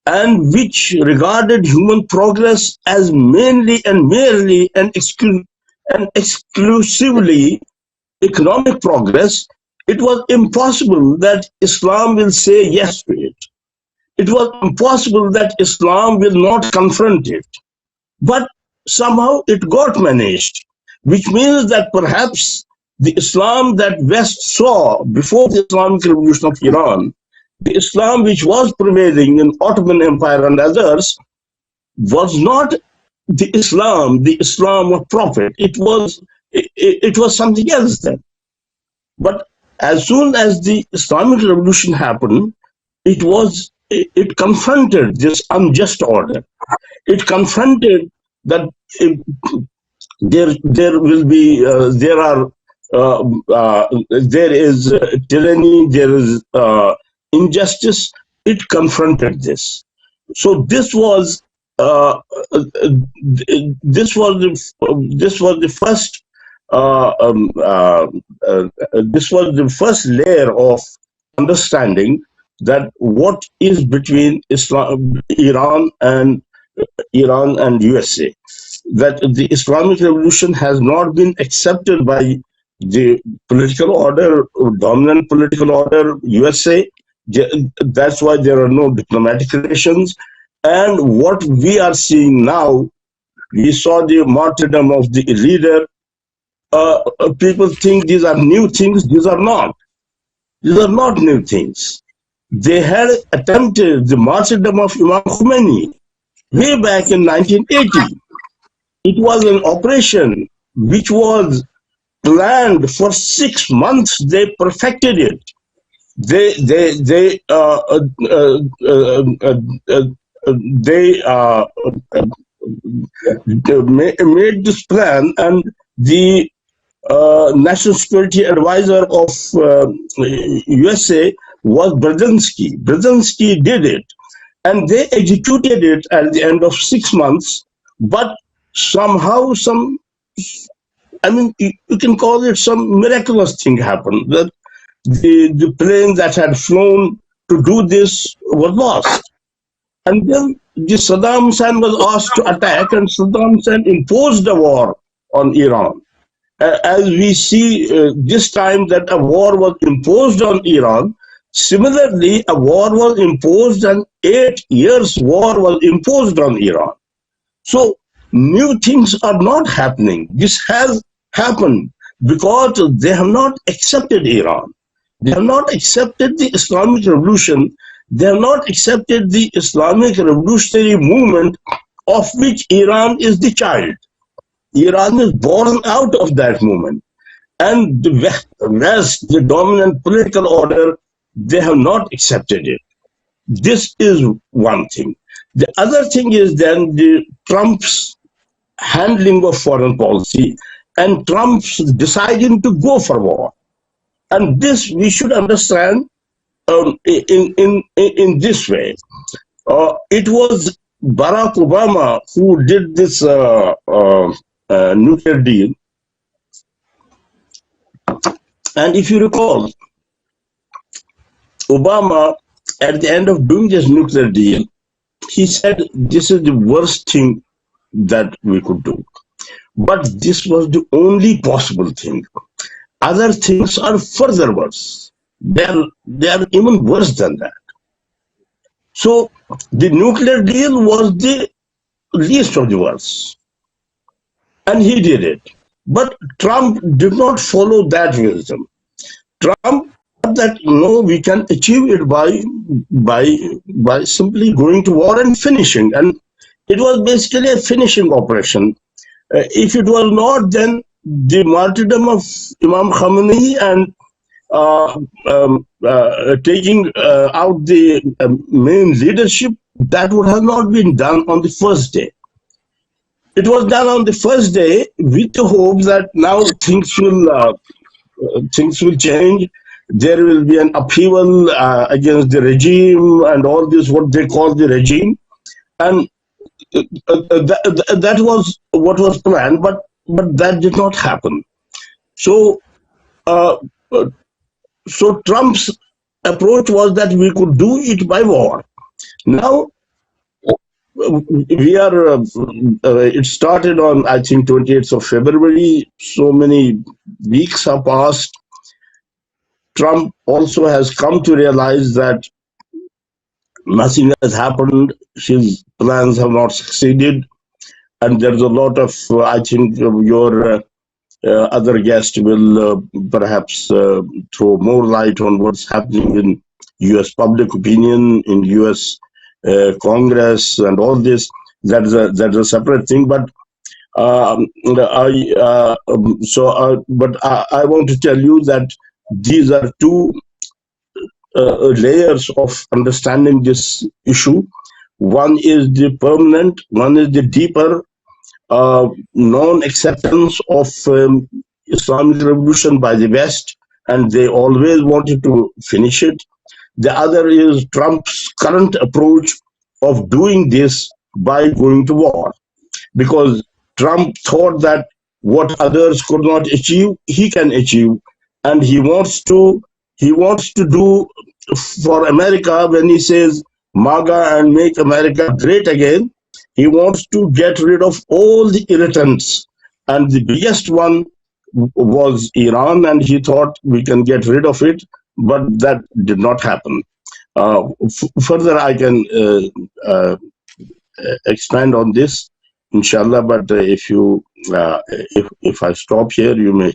and which regarded human progress as mainly and merely and exclusively economic progress, it was impossible that Islam will say yes to it. It was impossible that Islam will not confront it. But somehow it got managed, which means that perhaps the Islam that West saw before the Islamic Revolution of Iran, the Islam which was prevailing in Ottoman Empire and others, was not the Islam of Prophet. It was something else then. But as soon as the Islamic Revolution happened, it confronted this unjust order. It confronted that there will be there is tyranny, there is injustice. It confronted this. So this was the first this was the first layer of understanding that what is between Iran and USA, that the Islamic Revolution has not been accepted by the political order, dominant political order, USA. That's why there are no diplomatic relations. And what we are seeing now, we saw the martyrdom of the leader. People think these are new things. These are not. These are not new things. They had attempted the martyrdom of Imam Khomeini way back in 1980. It was an operation which was planned for 6 months. They perfected it. They made this plan, and the National Security Advisor of USA was Brzezinski. Brzezinski did it, and they executed it at the end of 6 months. But somehow, you can call it some miraculous thing happened, that the plane that had flown to do this was lost. And then Saddam Hussein was asked to attack, and Saddam Hussein imposed a war on Iran. As we see this time that a war was imposed on Iran, similarly, a war was imposed, and 8 years war was imposed on Iran. So new things are not happening. This has happened because they have not accepted Iran. They have not accepted the Islamic Revolution. They have not accepted the Islamic revolutionary movement of which Iran is the child. Iran is born out of that movement. And the West, the dominant political order, they have not accepted it. This is one thing. The other thing is then Trump's handling of foreign policy and Trump's deciding to go for war. And this we should understand in this way. It was Barack Obama who did this nuclear deal. And if you recall, Obama, at the end of doing this nuclear deal, he said, this is the worst thing that we could do. But this was the only possible thing. Other things are further worse. They are even worse than that. So the nuclear deal was the least of the worst. And he did it. But Trump did not follow that wisdom. Trump thought that no, we can achieve it by simply going to war and finishing. And it was basically a finishing operation. If it was not, then the martyrdom of Imam Khomeini and taking out the main leadership, that would have not been done on the first day. It was done on the first day with the hope that now things will change. There will be an upheaval against the regime and all this, what they call the regime. And that was what was planned, but that did not happen. So, so Trump's approach was that we could do it by war. Now, we are, it started on, I think, 28th of February. So many weeks have passed. Trump also has come to realize that nothing has happened. His plans have not succeeded. And there's a lot of, I think, your other guest will perhaps throw more light on what's happening in US public opinion, in US Congress and all this. that's a separate thing. But I want to tell you that these are two layers of understanding this issue. One is the permanent, one is the deeper non-acceptance of Islamic revolution by the West, and they always wanted to finish it. The other is Trump's current approach of doing this by going to war, because Trump thought that what others could not achieve, he can achieve, and he wants to do for America when he says MAGA and make America great again. He wants to get rid of all the irritants, and the biggest one was Iran, and he thought we can get rid of it, but that did not happen. Further, I can expand on this, inshallah. But if I stop here, you may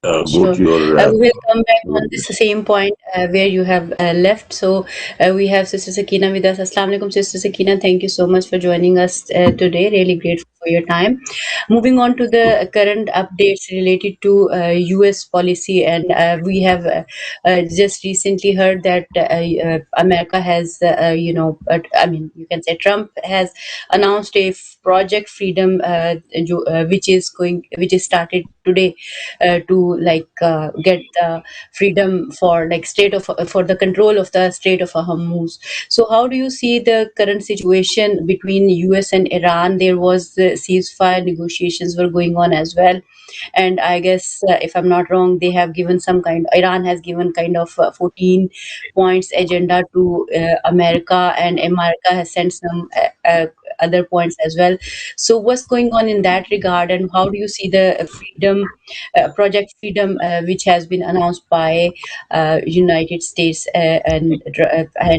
go Sure. to your. We will come back on this same point where you have left. So we have Sister Sakina with us. Assalamu alaikum, Sister Sakina. Thank you so much for joining us today. Really grateful for your time. Moving on to the current updates related to U.S. policy, and we have just recently heard that America has, I mean, you can say Trump has announced a Project Freedom, which is started today to get the freedom for for the control of the Strait of Hormuz. So how do you see the current situation between US and Iran? There was the ceasefire negotiations were going on as well, and I guess if I'm not wrong, they have given Iran has given kind of 14 points agenda to America, and America has sent some other points as well. So what's going on in that regard, and how do you see the Project Freedom, which has been announced by United States, and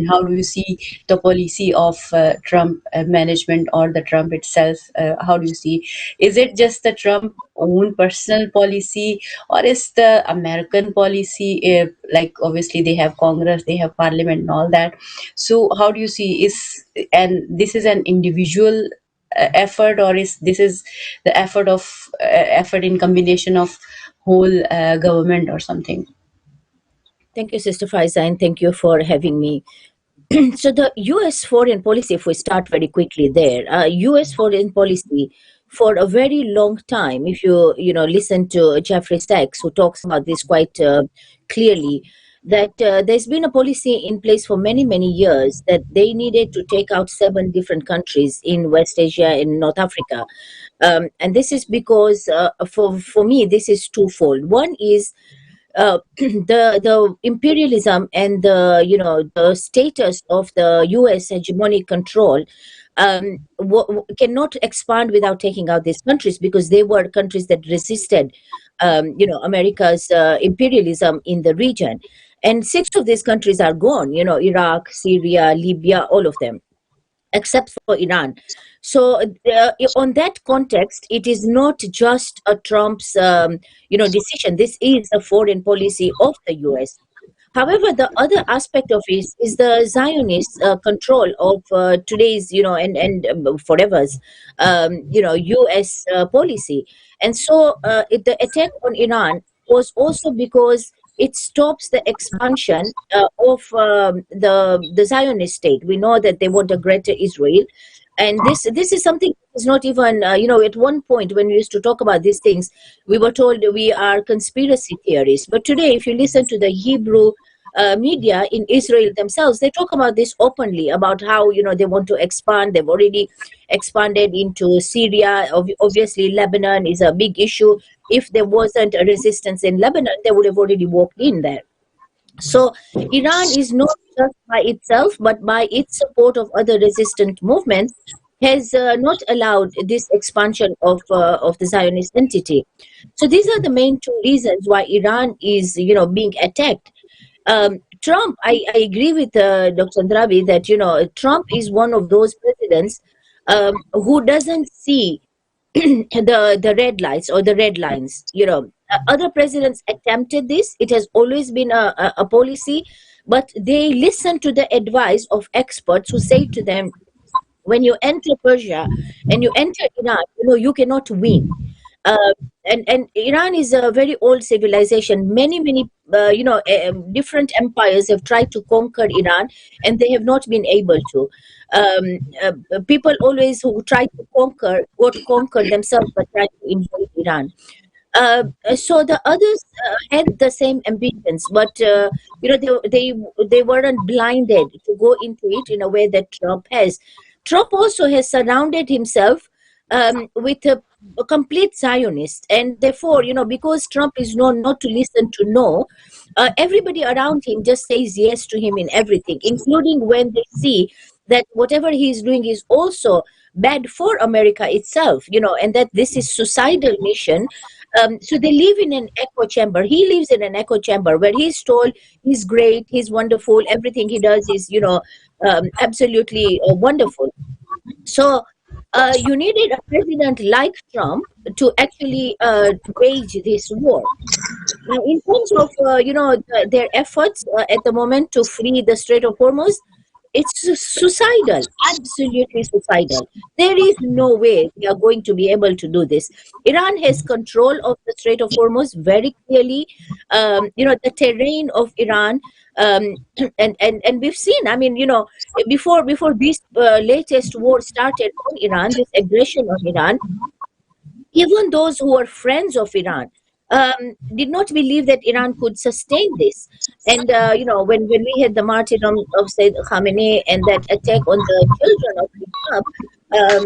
how do you see the policy of Trump management or the Trump itself? How do you see? Is it just the Trump own personal policy, or is the American policy? Like obviously they have Congress, they have Parliament, and all that. So how do you see? And this is an individual effort, or is this is the effort in combination of whole government or something? Thank you, Sister Faiza, and thank you for having me. So the U.S. foreign policy, if we start very quickly there, U.S. foreign policy for a very long time, if you listen to Jeffrey Sachs, who talks about this quite clearly, that there's been a policy in place for many, many years that they needed to take out 7 different countries in West Asia and North Africa. And this is because, for me, this is twofold. One is the imperialism and the status of the U.S. hegemonic control cannot expand without taking out these countries, because they were countries that resisted America's imperialism in the region. And 6 of these countries are gone, Iraq, Syria, Libya, all of them, except for Iran. So on that context, it is not just a Trump's decision. This is a foreign policy of the US. However, the other aspect of it is the Zionist control of today's, and forever's, U.S. Policy. And so the attack on Iran was also because it stops the expansion of the Zionist state. We know that they want a greater Israel. And this is something that's not even, at one point when we used to talk about these things, we were told we are conspiracy theorists. But today, if you listen to the Hebrew media in Israel themselves, they talk about this openly, about how, they want to expand. They've already expanded into Syria. Obviously, Lebanon is a big issue. If there wasn't a resistance in Lebanon, they would have already walked in there. So Iran is not just by itself, but by its support of other resistant movements, has not allowed this expansion of the Zionist entity. So these are the main 2 reasons why Iran is, being attacked. Trump, I agree with Dr. Andrabi that, Trump is one of those presidents who doesn't see the red lights or the red lines. Other presidents attempted this. It has always been a policy, but they listen to the advice of experts who say to them, when you enter Persia and you enter Iran, you cannot win. Uh, and Iran is a very old civilization. Many different empires have tried to conquer Iran, and they have not been able to. People always who try to conquer got conquered themselves by trying to invade Iran. So the others had the same ambitions, but they weren't blinded to go into it in a way that Trump has. Trump also has surrounded himself with a complete Zionist, and therefore, because Trump is known not to listen to no, everybody around him just says yes to him in everything, including when they see that whatever he is doing is also bad for America itself, and that this is suicidal mission. So they live in an echo chamber. He lives in an echo chamber where he's told he's great, he's wonderful, everything he does is, absolutely wonderful. So you needed a president like Trump to actually wage this war. Now, in terms of their efforts at the moment to free the Strait of Hormuz, it's suicidal, absolutely suicidal. There is no way we are going to be able to do this. Iran has control of the Strait of Hormuz very clearly. The terrain of Iran, and we've seen. I mean, before this latest war started on Iran, this aggression on Iran, even those who were friends of Iran did not believe that Iran could sustain this. And, when we had the martyrdom of Sayyid Khamenei and that attack on the children of Islam,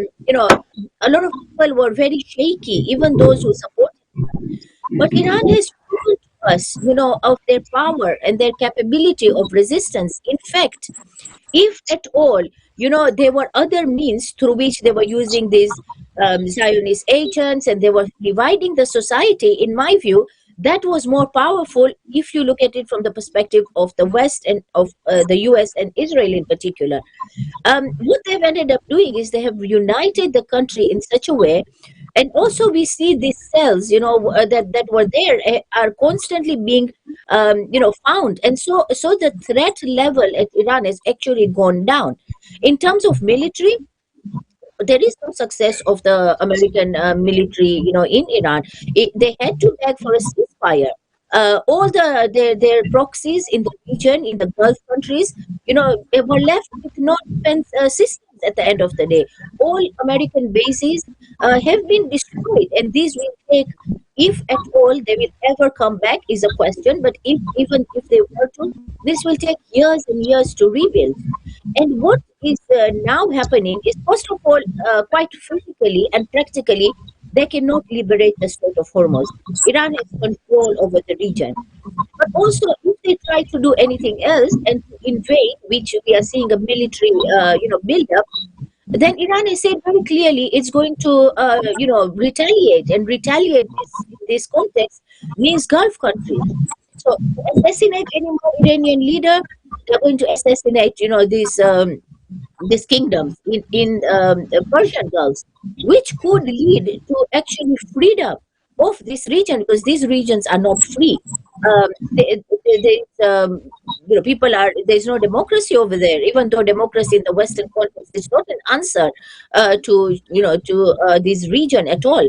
a lot of people were very shaky, even those who supported Iran. But Iran has proven to us, of their power and their capability of resistance. In fact, if at all, there were other means through which they were using these Zionist agents and they were dividing the society, in my view, that was more powerful if you look at it from the perspective of the West and of the US and Israel in particular. What they've ended up doing is they have united the country in such a way. And also we see these cells, that were there are constantly being, found. And so the threat level at Iran has actually gone down. In terms of military, there is no success of the American military, in Iran. They had to beg for a ceasefire. All their proxies in the region, in the Gulf countries, they were left with no defense systems at the end of the day. All American bases have been destroyed, and these will take, if at all they will ever come back, is a question. But even if they were to, this will take years and years to rebuild. And what is now happening is, first of all, quite physically and practically, they cannot liberate the Strait of Hormuz. Iran has control over the region. But also, if they try to do anything else and to invade, which we are seeing a military, build-up, then Iran has said very clearly it's going to, retaliate. And retaliate in this context means Gulf countries. So, assassinate any more Iranian leader, they're going to assassinate, these kingdoms in the Persian Gulf, which could lead to actually freedom of this region, because these regions are not free. There's no democracy over there, even though democracy in the Western context is not an answer to this region at all.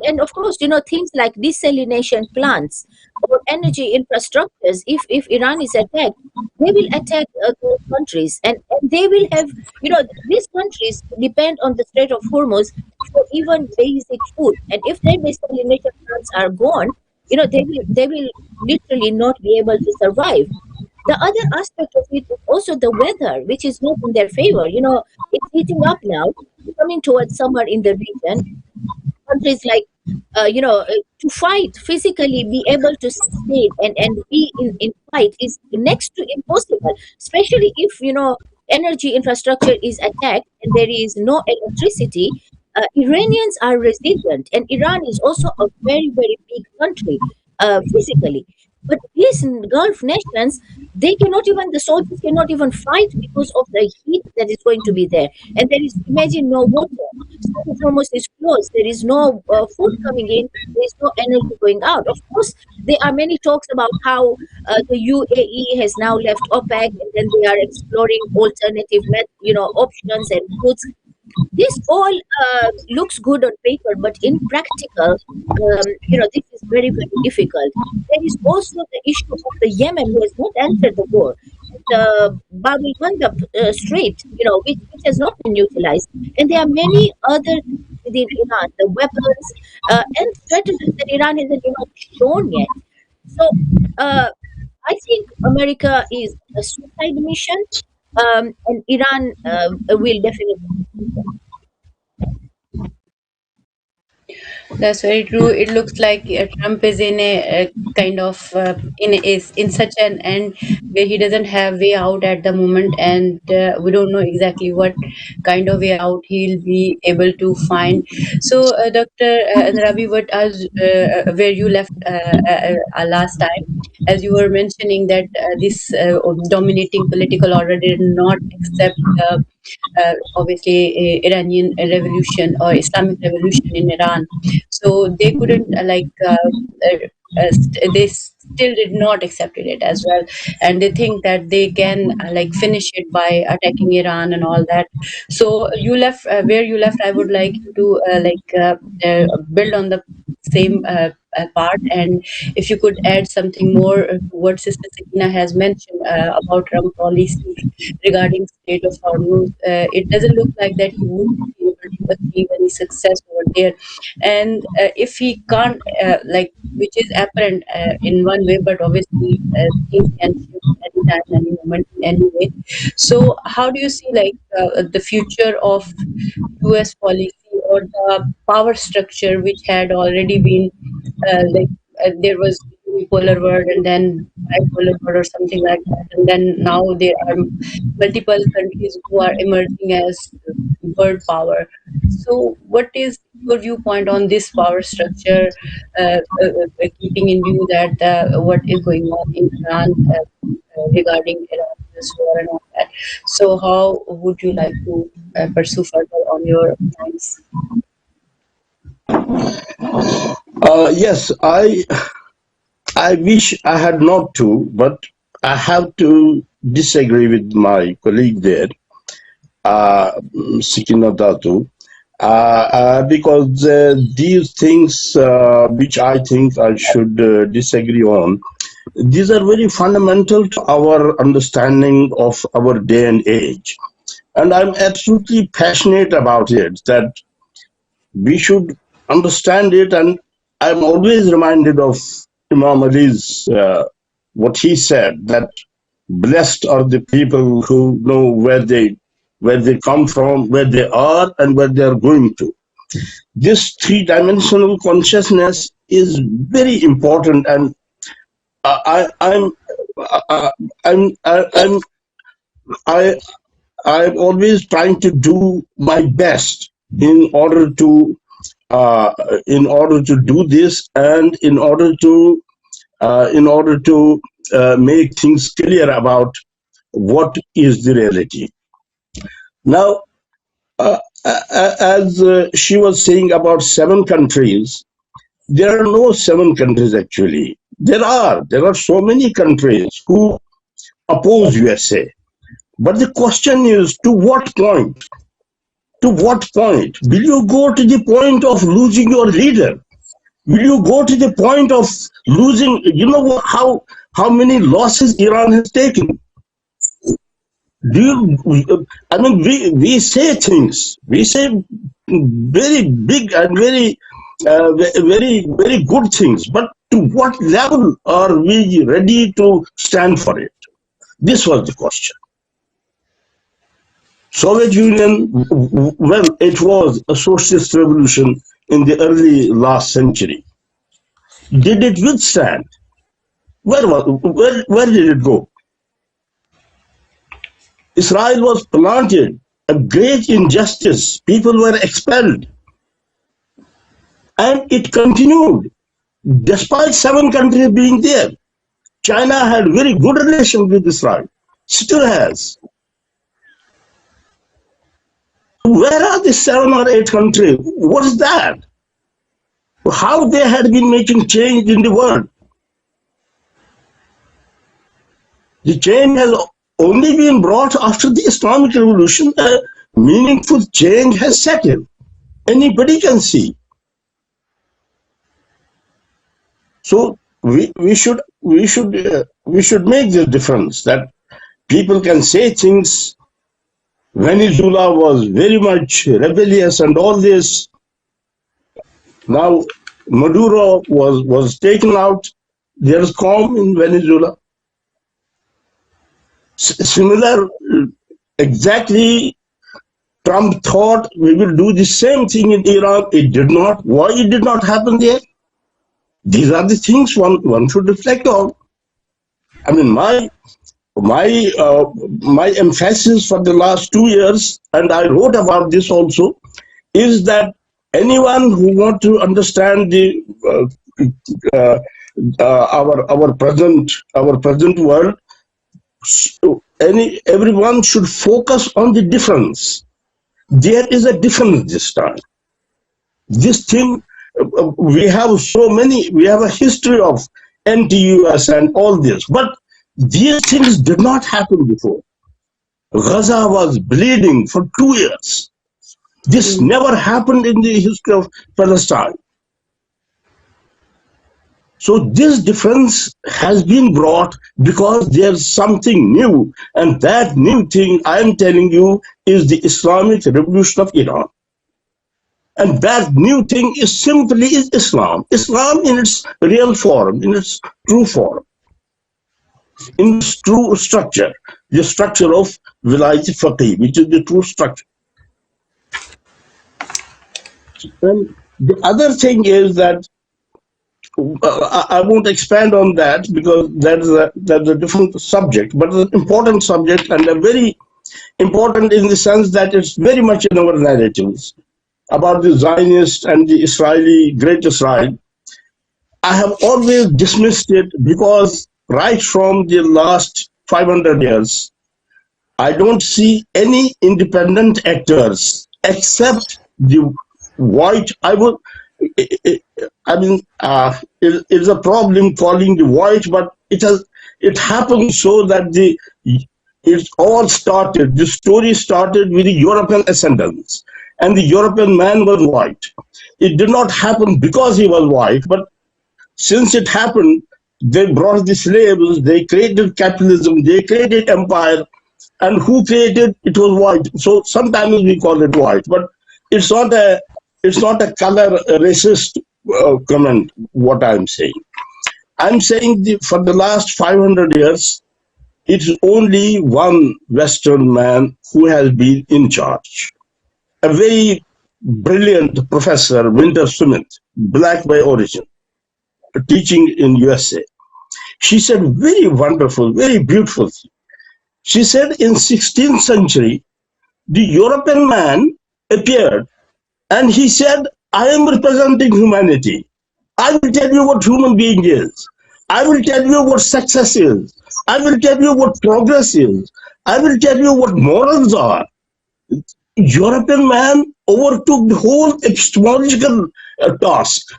And of course, things like desalination plants or energy infrastructures, if Iran is attacked, they will attack those countries, and they will have, these countries depend on the Strait of Hormuz for even basic food. And if their desalination plants are gone, they will literally not be able to survive. The other aspect of it is also the weather, which is not in their favor. It's heating up now, coming towards summer in the region. Countries like, to fight physically, be able to sustain and be in fight is next to impossible, especially if, energy infrastructure is attacked and there is no electricity. Iranians are resilient, and Iran is also a very, very big country physically. But these Gulf nations, the soldiers cannot even fight because of the heat that is going to be there. And there is, imagine, no water. Strait of Hormuz is closed. There is no food coming in. There is no energy going out. Of course, there are many talks about how the UAE has now left OPEC, and then they are exploring alternative, options and routes. This all looks good on paper, but in practical, this is very, very difficult. There is also the issue of the Yemen, who has not entered the war. The Bab al-Mandab Strait, which has not been utilized. And there are many other things within Iran, the weapons and strategies that Iran hasn't shown yet. So I think America is a suicide mission, and Iran will definitely. That's very true. It looks like Trump is in a kind of in such an end where he doesn't have way out at the moment, and we don't know exactly what kind of way out he'll be able to find. So, Dr. Rabi, what as where you left last time, as you were mentioning that this dominating political order did not accept. Obviously, Iranian revolution or Islamic revolution in Iran, so they couldn't they still did not accepted it as well, and they think that they can finish it by attacking Iran and all that. So you left where you left. I would like you to build on the same part, and if you could add something more to what Sister Sakina has mentioned about Trump policies regarding state of Hormuz. It doesn't look like that he would be able to achieve any success over there, and if he can't, which is apparent in one way, but obviously things can shift anytime, any moment, in any way. So, how do you see the future of U.S. policy or the power structure, which had already been there was unipolar world and then bipolar world or something like that, and then now there are multiple countries who are emerging as world power. So, what is your viewpoint on this power structure, keeping in view that what is going on in Iran regarding Iran's war and all that? So, how would you like to pursue further on your points? Yes, I wish I had not to, but I have to disagree with my colleague there, Sakina Datu, because these things which I think I should disagree on, these are very fundamental to our understanding of our day and age. And I'm absolutely passionate about it, that we should understand it. And I'm always reminded of Imam Ali's, what he said, that blessed are the people who know where they come from, where they are, and where they are going to. This three-dimensional consciousness is very important, and I'm always trying to do my best in order to do this, and in order to make things clear about what is the reality. Now, as she was saying about 7 countries, there are no 7 countries actually. There are so many countries who oppose USA. But the question is, to what point? To what point? Will you go to the point of losing your leader? Will you go to the point of losing, how many losses Iran has taken? We say things, we say very big and very, very good things, but to what level are we ready to stand for it? This was the question. Soviet Union, well, it was a socialist revolution in the early last century. Did it withstand? Where did it go? Israel was planted, a great injustice. People were expelled. And it continued, despite 7 countries being there. China had very good relations with Israel, still has. Where are the 7 or 8 countries? What is that? How they had been making change in the world? The change has only been brought after the Islamic Revolution. A meaningful change has set in. Anybody can see. So we should make the difference that people can say things. Venezuela was very much rebellious and all this. Now Maduro was taken out. There is calm in Venezuela. Similar, exactly. Trump thought we will do the same thing in Iran. It did not. Why it did not happen there? These are the things one should reflect on. I mean, my emphasis for the last 2 years, and I wrote about this also, is that anyone who wants to understand the our present world, everyone should focus on the difference. There is a difference this time. This thing, we have a history of anti-US and all this, but these things did not happen before. Gaza was bleeding for 2 years. This never happened in the history of Palestine. So this difference has been brought because there's something new, and that new thing I am telling you is the Islamic Revolution of Iran. And that new thing is simply Islam. Islam in its real form, in its true form, in its true structure, the structure of Vilayat Faqih, which is the true structure. And the other thing is that I won't expand on that because that's a different subject, but an important subject, and a very important in the sense that it's very much in our narratives about the Zionist and the Israeli, Great Israel. I have always dismissed it because right from the last 500 years, I don't see any independent actors except the white. It's a problem calling the white, but it happened so that the story started with the European ascendants, and the European man was white. It did not happen because he was white, but since it happened, they brought the slaves, they created capitalism, they created empire, and who created it was white. So sometimes we call it white, but it's not a color racist comment. What I'm saying for the last 500 years, it's only one Western man who has been in charge. A very brilliant professor, Winter Smith, black by origin, teaching in USA. She said very wonderful, very beautiful thing. She said in 16th century, the European man appeared and he said, I am representing humanity. I will tell you what human being is. I will tell you what success is. I will tell you what progress is. I will tell you what morals are. European man overtook the whole epistemological task.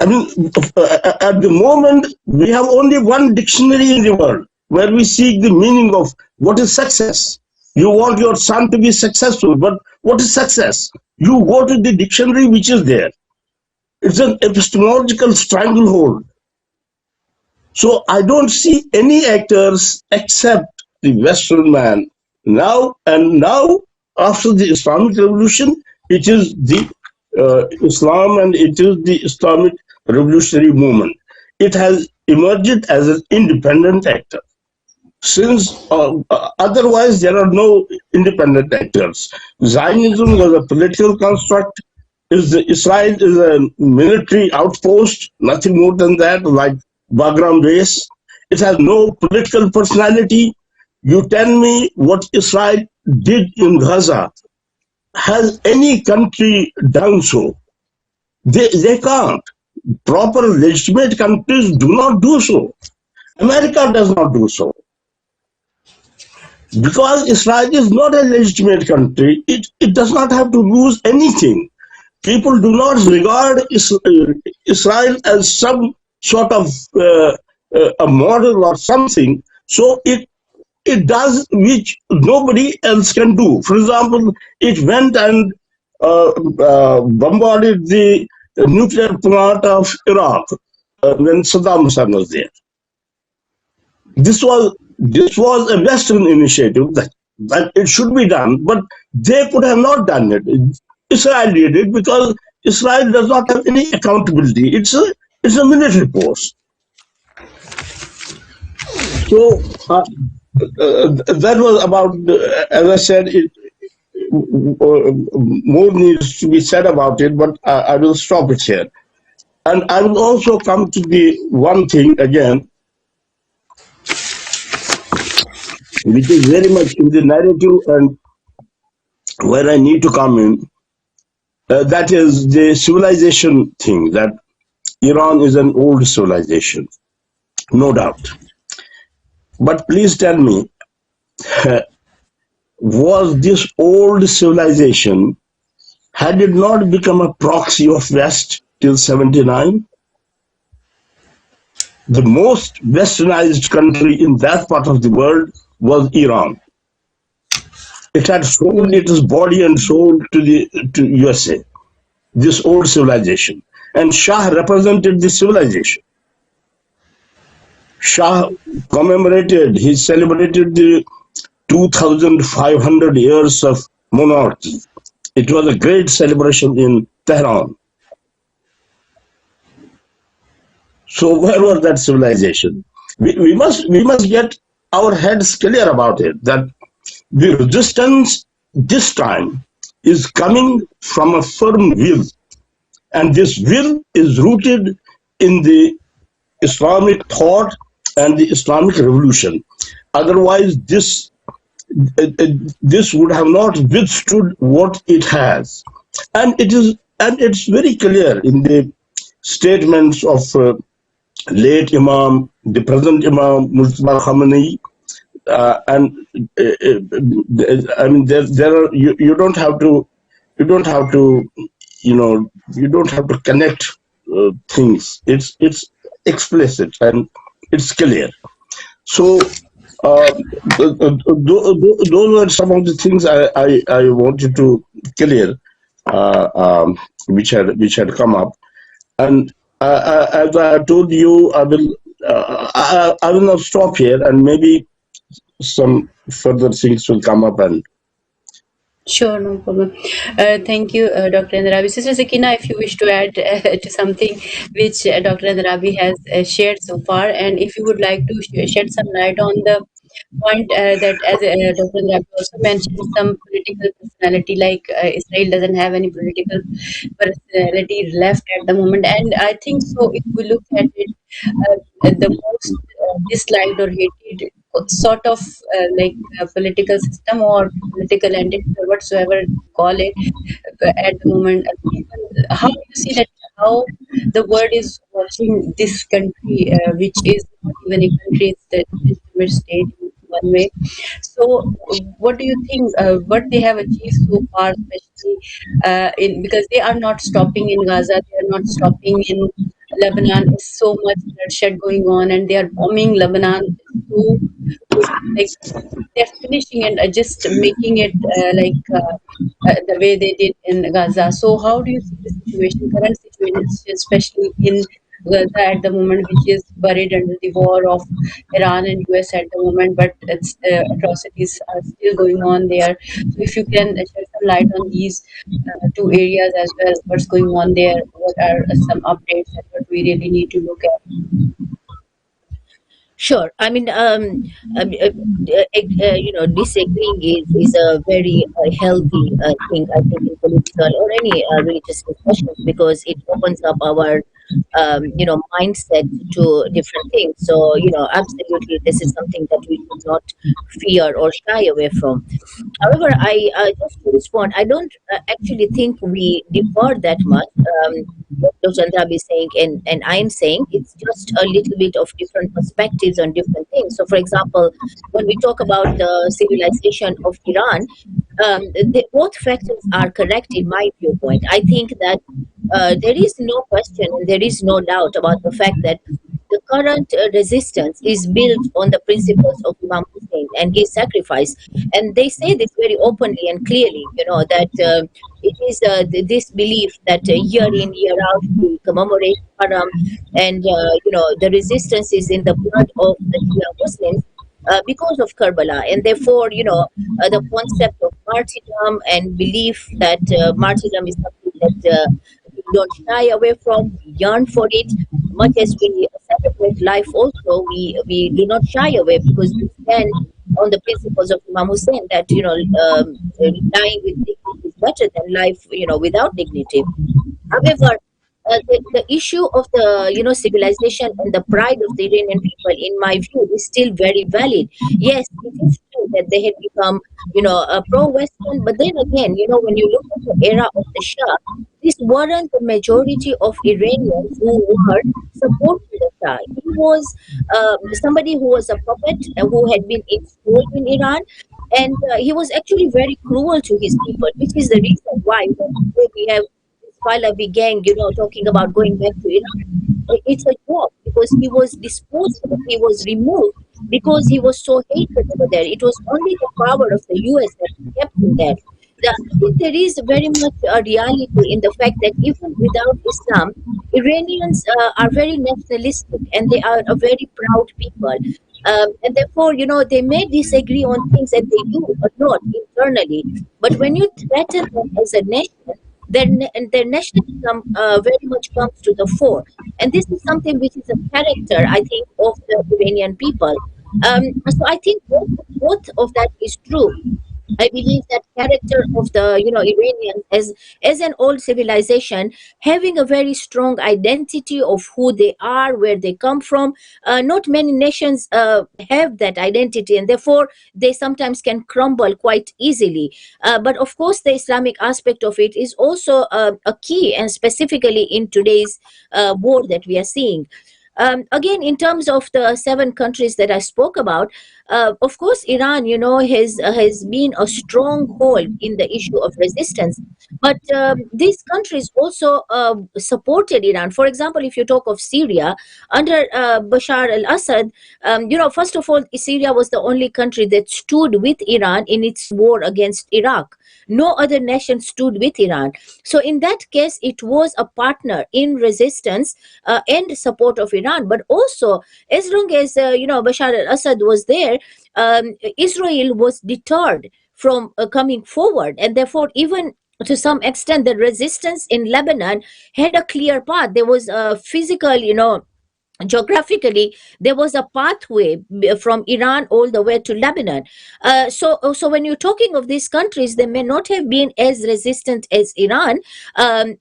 I mean, at the moment, we have only one dictionary in the world where we seek the meaning of what is success. You want your son to be successful, but what is success? You go to the dictionary which is there. It's an epistemological stranglehold. So I don't see any actors except the Western man. Now, after the Islamic Revolution, it is the Islam and it is the Islamic Revolutionary Movement. It has emerged as an independent actor. Since otherwise there are no independent actors. Zionism was a political construct. Israel is a military outpost, nothing more than that, like Bagram base. It has no political personality. You tell me what Israel did in Gaza. Has any country done so? They can't. Proper legitimate countries do not do so. America does not do so. Because Israel is not a legitimate country, it does not have to lose anything. People do not regard Israel as some sort of a model or something. So it does which nobody else can do. For example, it went and bombarded the nuclear plant of Iraq when Saddam Hussein was there. This was a Western initiative that it should be done, but they could have not done it. Israel did it because Israel does not have any accountability. It's a military force. So that was about, as I said, more needs to be said about it, but I will stop it here. And I will also come to the one thing again, which is very much in the narrative and where I need to come in. That is the civilization thing, that Iran is an old civilization, no doubt. But please tell me, was this old civilization, had it not become a proxy of West till 79? The most westernized country in that part of the world was Iran. It had sold its body and soul to USA, this old civilization. And Shah represented this civilization. Shah commemorated, he celebrated the 2,500 years of monarchy. It was a great celebration in Tehran. So where was that civilization? We must get our heads clear about it, that the resistance this time is coming from a firm will. And this will is rooted in the Islamic thought and the Islamic revolution. Otherwise, this would have not withstood what it has. And it's very clear in the statements of late Imam, the present Imam Mujtaba Khamenei, and I mean there are you don't have to you don't have to connect things. It's explicit and it's clear. So those were some of the things I wanted to clear, which had come up. And as I told you, I will not stop here, and maybe some further things will come up. And Sure, no problem. Thank you, Dr. Andarabi. Sister Sakina, if you wish to add to something which Dr. Andarabi has shared so far, and if you would like to shed some light on the point that, as Dr. Andarabi also mentioned, some political personality, like Israel doesn't have any political personality left at the moment. And I think so, if we look at it, the most disliked or hated sort of political system or political entity or whatsoever you call it at the moment. How do you see that, how the world is watching this country, which is not even a country, it's the legitimate state in one way. So what do you think, what they have achieved so far, especially because they are not stopping in Gaza, they are not stopping in Lebanon. Is so much bloodshed going on, and they are bombing Lebanon. So, like, they're finishing and just making it the way they did in Gaza. So, how do you see the situation, current situation, especially in Gaza at the moment, which is buried under the war of Iran and US at the moment, but its atrocities are still going on there. So, if you can shed some light on these two areas as well, what's going on there, what are some updates, and what we really need to look at. Sure. I mean, disagreeing is a very healthy thing, I think, in political or any religious discussions, because it opens up our mindset to different things. So, absolutely, this is something that we should not fear or shy away from. However, I just to respond, I don't actually think we differ that much. What Dr. Andrabi is saying and I'm saying, it's just a little bit of different perspectives on different things. So, for example, when we talk about the civilization of Iran, both factors are correct in my viewpoint. I think that there is no question and there is no doubt about the fact that the current resistance is built on the principles of Imam Hussein and his sacrifice. And they say this very openly and clearly, that it is this belief that year in, year out, we commemorate Haram, and, the resistance is in the blood of the Shia Muslims. Because of Karbala, and therefore, the concept of martyrdom and belief that martyrdom is something that we don't shy away from, we yearn for it. Much as we celebrate life, also we do not shy away because we stand on the principles of Imam Hussein that dying with dignity is better than life, without dignity. However, the issue of the civilization and the pride of the Iranian people, in my view, is still very valid. Yes, it is true that they had become pro-Western, but then again, when you look at the era of the Shah, this weren't the majority of Iranians who were supporting the Shah. He was somebody who was a puppet who had been installed in Iran, and he was actually very cruel to his people, which is the reason why when we have Pahlavi gang, talking about going back to Iran. It's a joke because he was disposed of, he was removed because he was so hated over there. It was only the power of the US that kept him there. I think there is very much a reality in the fact that even without Islam, Iranians are very nationalistic and they are a very proud people. And therefore, they may disagree on things that they do or not internally. But when you threaten them as a nation, their nationalism very much comes to the fore. And this is something which is a character, I think, of the Iranian people. So I think both of that is true. I believe that character of the Iranians as an old civilization, having a very strong identity of who they are, where they come from. Not many nations have that identity, and therefore they sometimes can crumble quite easily. But of course, the Islamic aspect of it is also a key, and specifically in today's war that we are seeing. Again, in terms of the 7 countries that I spoke about, of course, Iran, has been a stronghold in the issue of resistance. But these countries also supported Iran. For example, if you talk of Syria, under Bashar al-Assad, first of all, Syria was the only country that stood with Iran in its war against Iraq. No other nation stood with Iran. So in that case, it was a partner in resistance and support of Iran. But also, as long as Bashar al-Assad was there, Israel was deterred from coming forward, and therefore even to some extent the resistance in Lebanon had a clear path. There was a physical, geographically there was a pathway from Iran all the way to Lebanon. So when you're talking of these countries, they may not have been as resistant as Iran,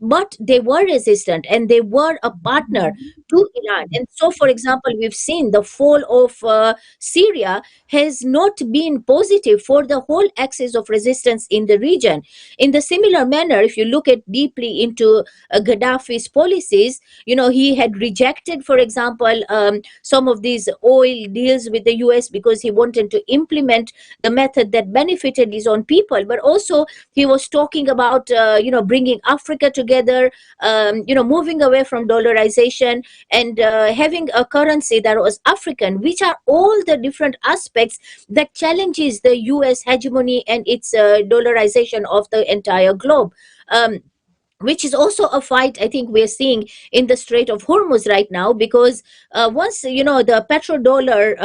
but they were resistant and they were a partner to Iran. And so, for example, we've seen the fall of Syria has not been positive for the whole axis of resistance in the region. In the similar manner, if you look at deeply into Gaddafi's policies, he had rejected, for example, some of these oil deals with the US because he wanted to implement the method that benefited his own people. But also he was talking about, bringing Africa together, moving away from dollarization and having a currency that was African, which are all the different aspects that challenges the US hegemony and its dollarization of the entire globe. Which is also a fight I think we're seeing in the Strait of Hormuz right now, because once the petrodollar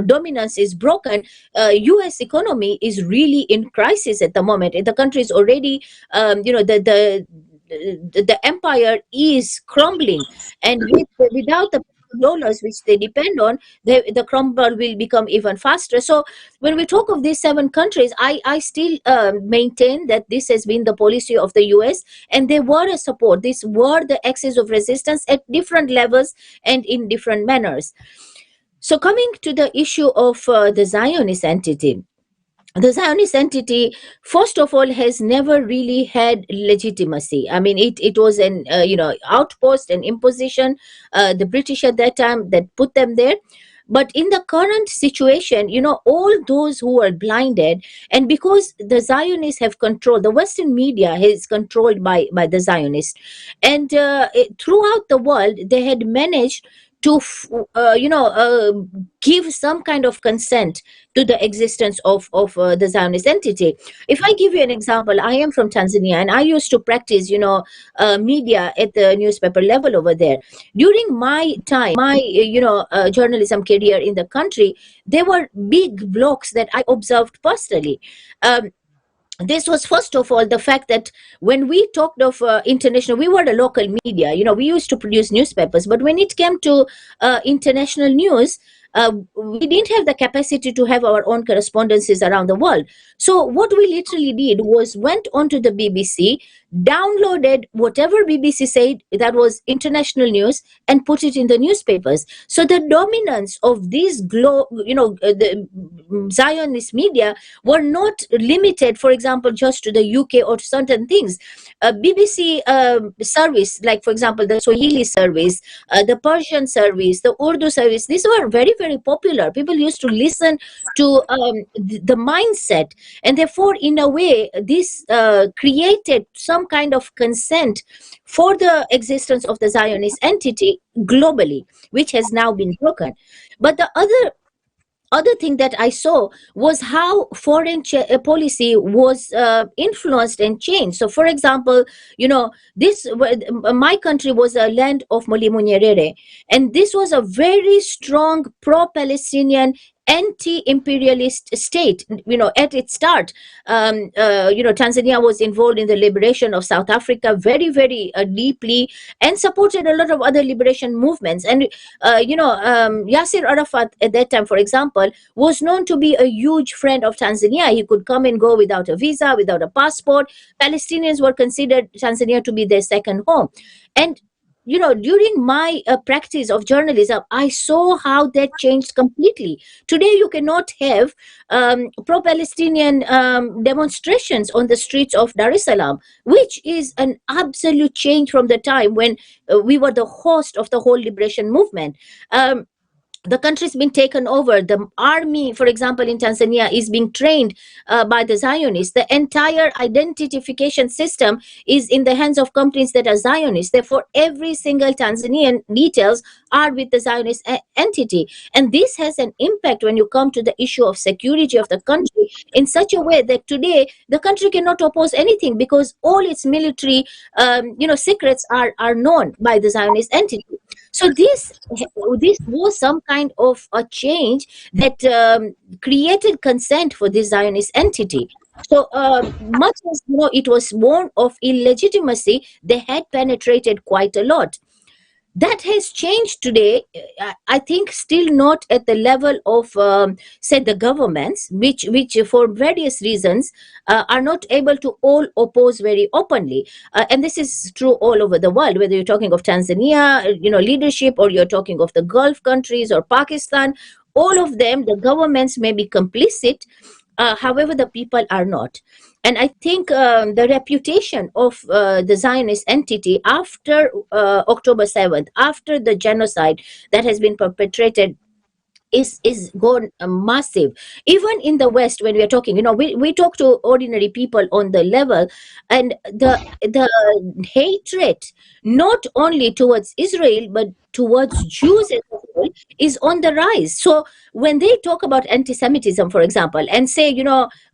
dominance is broken, US economy is really in crisis at the moment. The country is already the empire is crumbling, and without the dollars which they depend on, the crumble will become even faster. So when we talk of these 7 countries, I still maintain that this has been the policy of the US, and they were a support. These were the axis of resistance at different levels and in different manners. So coming to the issue of the Zionist entity, the Zionist entity, first of all, has never really had legitimacy. I mean, it was an outpost, an imposition, the British at that time that put them there. But in the current situation, all those who are blinded, and because the Zionists have control, the Western media is controlled by the Zionists, and throughout the world, they had managed to give some kind of consent to the existence of the Zionist entity. If I give you an example, I am from Tanzania, and I used to practice media at the newspaper level over there. During my time, my journalism career in the country, there were big blocks that I observed personally. This was, first of all, the fact that when we talked of international, we were a local media. We used to produce newspapers, but when it came to international news, we didn't have the capacity to have our own correspondences around the world. So what we literally did was went onto the BBC, downloaded whatever BBC said that was international news, and put it in the newspapers. So the dominance of these the Zionist media were not limited, for example, just to the UK or certain things. BBC service, like for example the Swahili service, the Persian service, the Urdu service, these were very, very popular. People used to listen to the mindset, and therefore in a way this created some kind of consent for the existence of the Zionist entity globally, which has now been broken. But the other thing that I saw was how foreign policy was influenced and changed. So, for example, my country was a land of Molimu Nyerere, and this was a very strong pro-Palestinian, anti-imperialist state. At its start, Tanzania was involved in the liberation of South Africa very, very deeply, and supported a lot of other liberation movements. And Yasser Arafat at that time, for example, was known to be a huge friend of Tanzania. He could come and go without a visa, without a passport. Palestinians were considered Tanzania to be their second home. And during my practice of journalism, I saw how that changed completely. Today, you cannot have pro-Palestinian demonstrations on the streets of Dar es Salaam, which is an absolute change from the time when we were the host of the whole liberation movement. The country's been taken over. The army, for example, in Tanzania is being trained by the Zionists. The entire identification system is in the hands of companies that are Zionists. Therefore, every single Tanzanian details are with the Zionist entity. And this has an impact when you come to the issue of security of the country in such a way that today the country cannot oppose anything because all its military secrets are known by the Zionist entity. So this was some kind of a change that created consent for this Zionist entity. So much as it was born of illegitimacy, they had penetrated quite a lot. That has changed today. I think still not at the level of, say, the governments, which for various reasons are not able to all oppose very openly. And this is true all over the world, whether you're talking of Tanzania, leadership, or you're talking of the Gulf countries or Pakistan. All of them, the governments may be complicit, however, the people are not. And I think the reputation of the Zionist entity after October 7th, after the genocide that has been perpetrated, is gone massive. Even in the West, when we are talking, we talk to ordinary people on the level, and the hatred not only towards Israel but towards Jews as well is on the rise. So when they talk about anti-Semitism, for example, and say,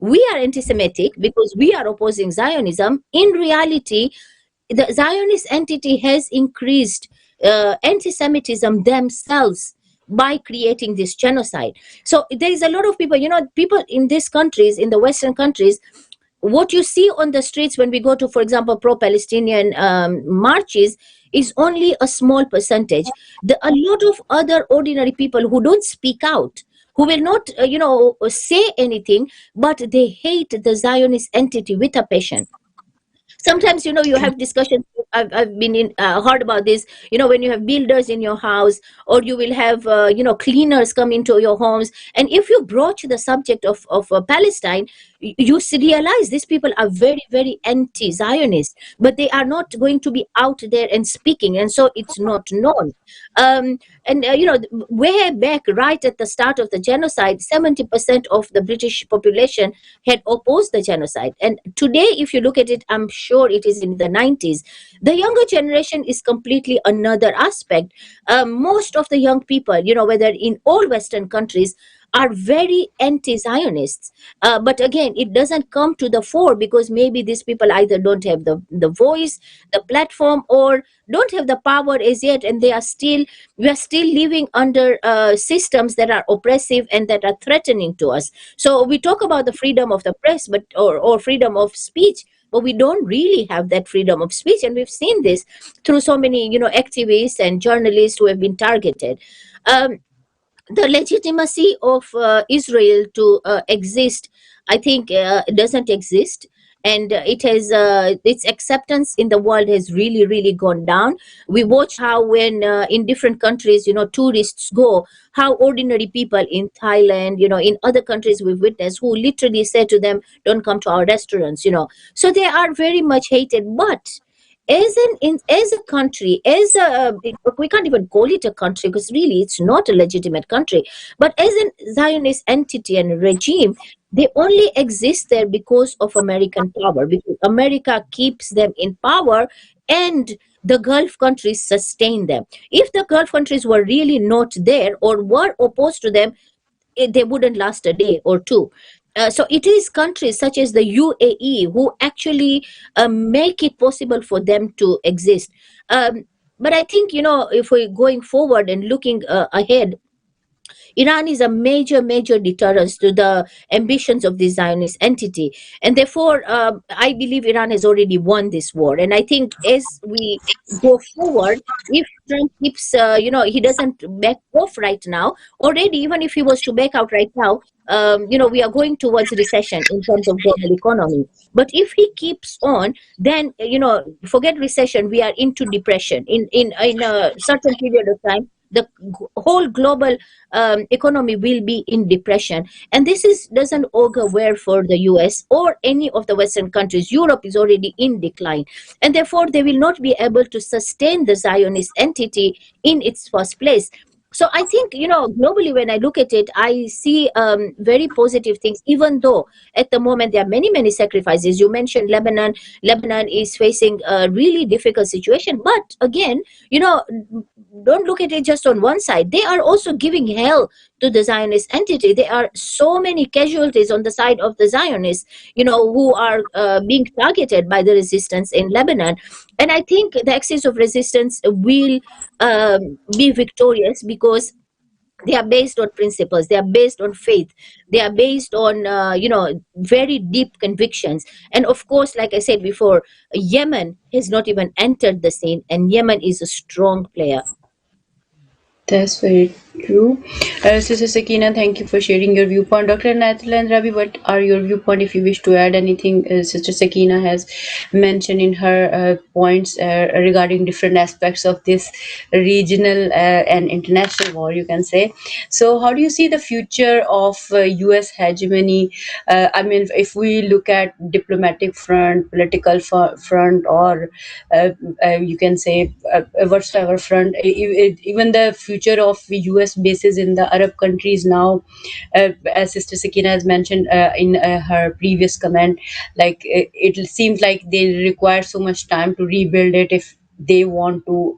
we are anti-Semitic because we are opposing Zionism, in reality, the Zionist entity has increased anti-Semitism themselves by creating this genocide. So there is a lot of people, people in these countries, in the Western countries, what you see on the streets when we go to, for example, pro-Palestinian marches is only a small percentage. A lot of other ordinary people who don't speak out, who will not, say anything, but they hate the Zionist entity with a passion. Sometimes, you have discussions. I've been heard about this, when you have builders in your house, or you will have cleaners come into your homes, and if you broach the subject of Palestine, you realize these people are very, very anti-Zionist, but they are not going to be out there and speaking, and so it's not known. And way back, right at the start of the genocide, 70% of the British population had opposed the genocide. And today, if you look at it, I'm sure it is in the 90s. The younger generation is completely another aspect. Most of the young people, whether in all Western countries, are very anti-Zionists. But again, it doesn't come to the fore because maybe these people either don't have the voice, the platform, or don't have the power as yet, and we are still living under systems that are oppressive and that are threatening to us. So we talk about the freedom of the press, but or freedom of speech, but we don't really have that freedom of speech, and we've seen this through so many activists and journalists who have been targeted. The legitimacy of Israel to exist, I think, doesn't exist, and its acceptance in the world has really, really gone down. We watch how when in different countries, tourists go, how ordinary people in Thailand, in other countries we've witnessed, who literally say to them, "Don't come to our restaurants," So they are very much hated, but as a country, we can't even call it a country because really it's not a legitimate country, but as a Zionist entity and regime, they only exist there because of American power, because America keeps them in power, and the Gulf countries sustain them. If the Gulf countries were really not there or were opposed to them, they wouldn't last a day or two. So it is countries such as the UAE who actually make it possible for them to exist. But I think, if we're going forward and looking ahead, Iran is a major, major deterrence to the ambitions of the Zionist entity. And therefore, I believe Iran has already won this war. And I think as we go forward, if Trump keeps, he doesn't back off right now, already, even if he was to back out right now, we are going towards recession in terms of global economy. But if he keeps on, then, forget recession, we are into depression. In a certain period of time, the whole global economy will be in depression, and this doesn't augur well for the US or any of the Western countries. Europe is already in decline, and therefore they will not be able to sustain the Zionist entity in its first place. So I think, globally, when I look at it, I see very positive things, even though at the moment there are many, many sacrifices. You mentioned Lebanon. Lebanon is facing a really difficult situation. But again, don't look at it just on one side. They are also giving hell to the Zionist entity. There are so many casualties on the side of the Zionists, who are being targeted by the resistance in Lebanon. And I think the axis of resistance will be victorious because they are based on principles, they are based on faith, they are based on very deep convictions. And of course, like I said before, Yemen has not even entered the scene, and Yemen is a strong player. That's very true. Sister Sakina, thank you for sharing your viewpoint. Dr. Nathal and Rabi, what are your viewpoint? If you wish to add anything, Sister Sakina has mentioned in her points regarding different aspects of this regional and international war, you can say. So how do you see the future of US hegemony? I mean, if we look at diplomatic front, political front, or you can say whatsoever front, even the future of US bases in the Arab countries now, as Sister Sakina has mentioned in her previous comment, like it seems like they require so much time to rebuild it if they want to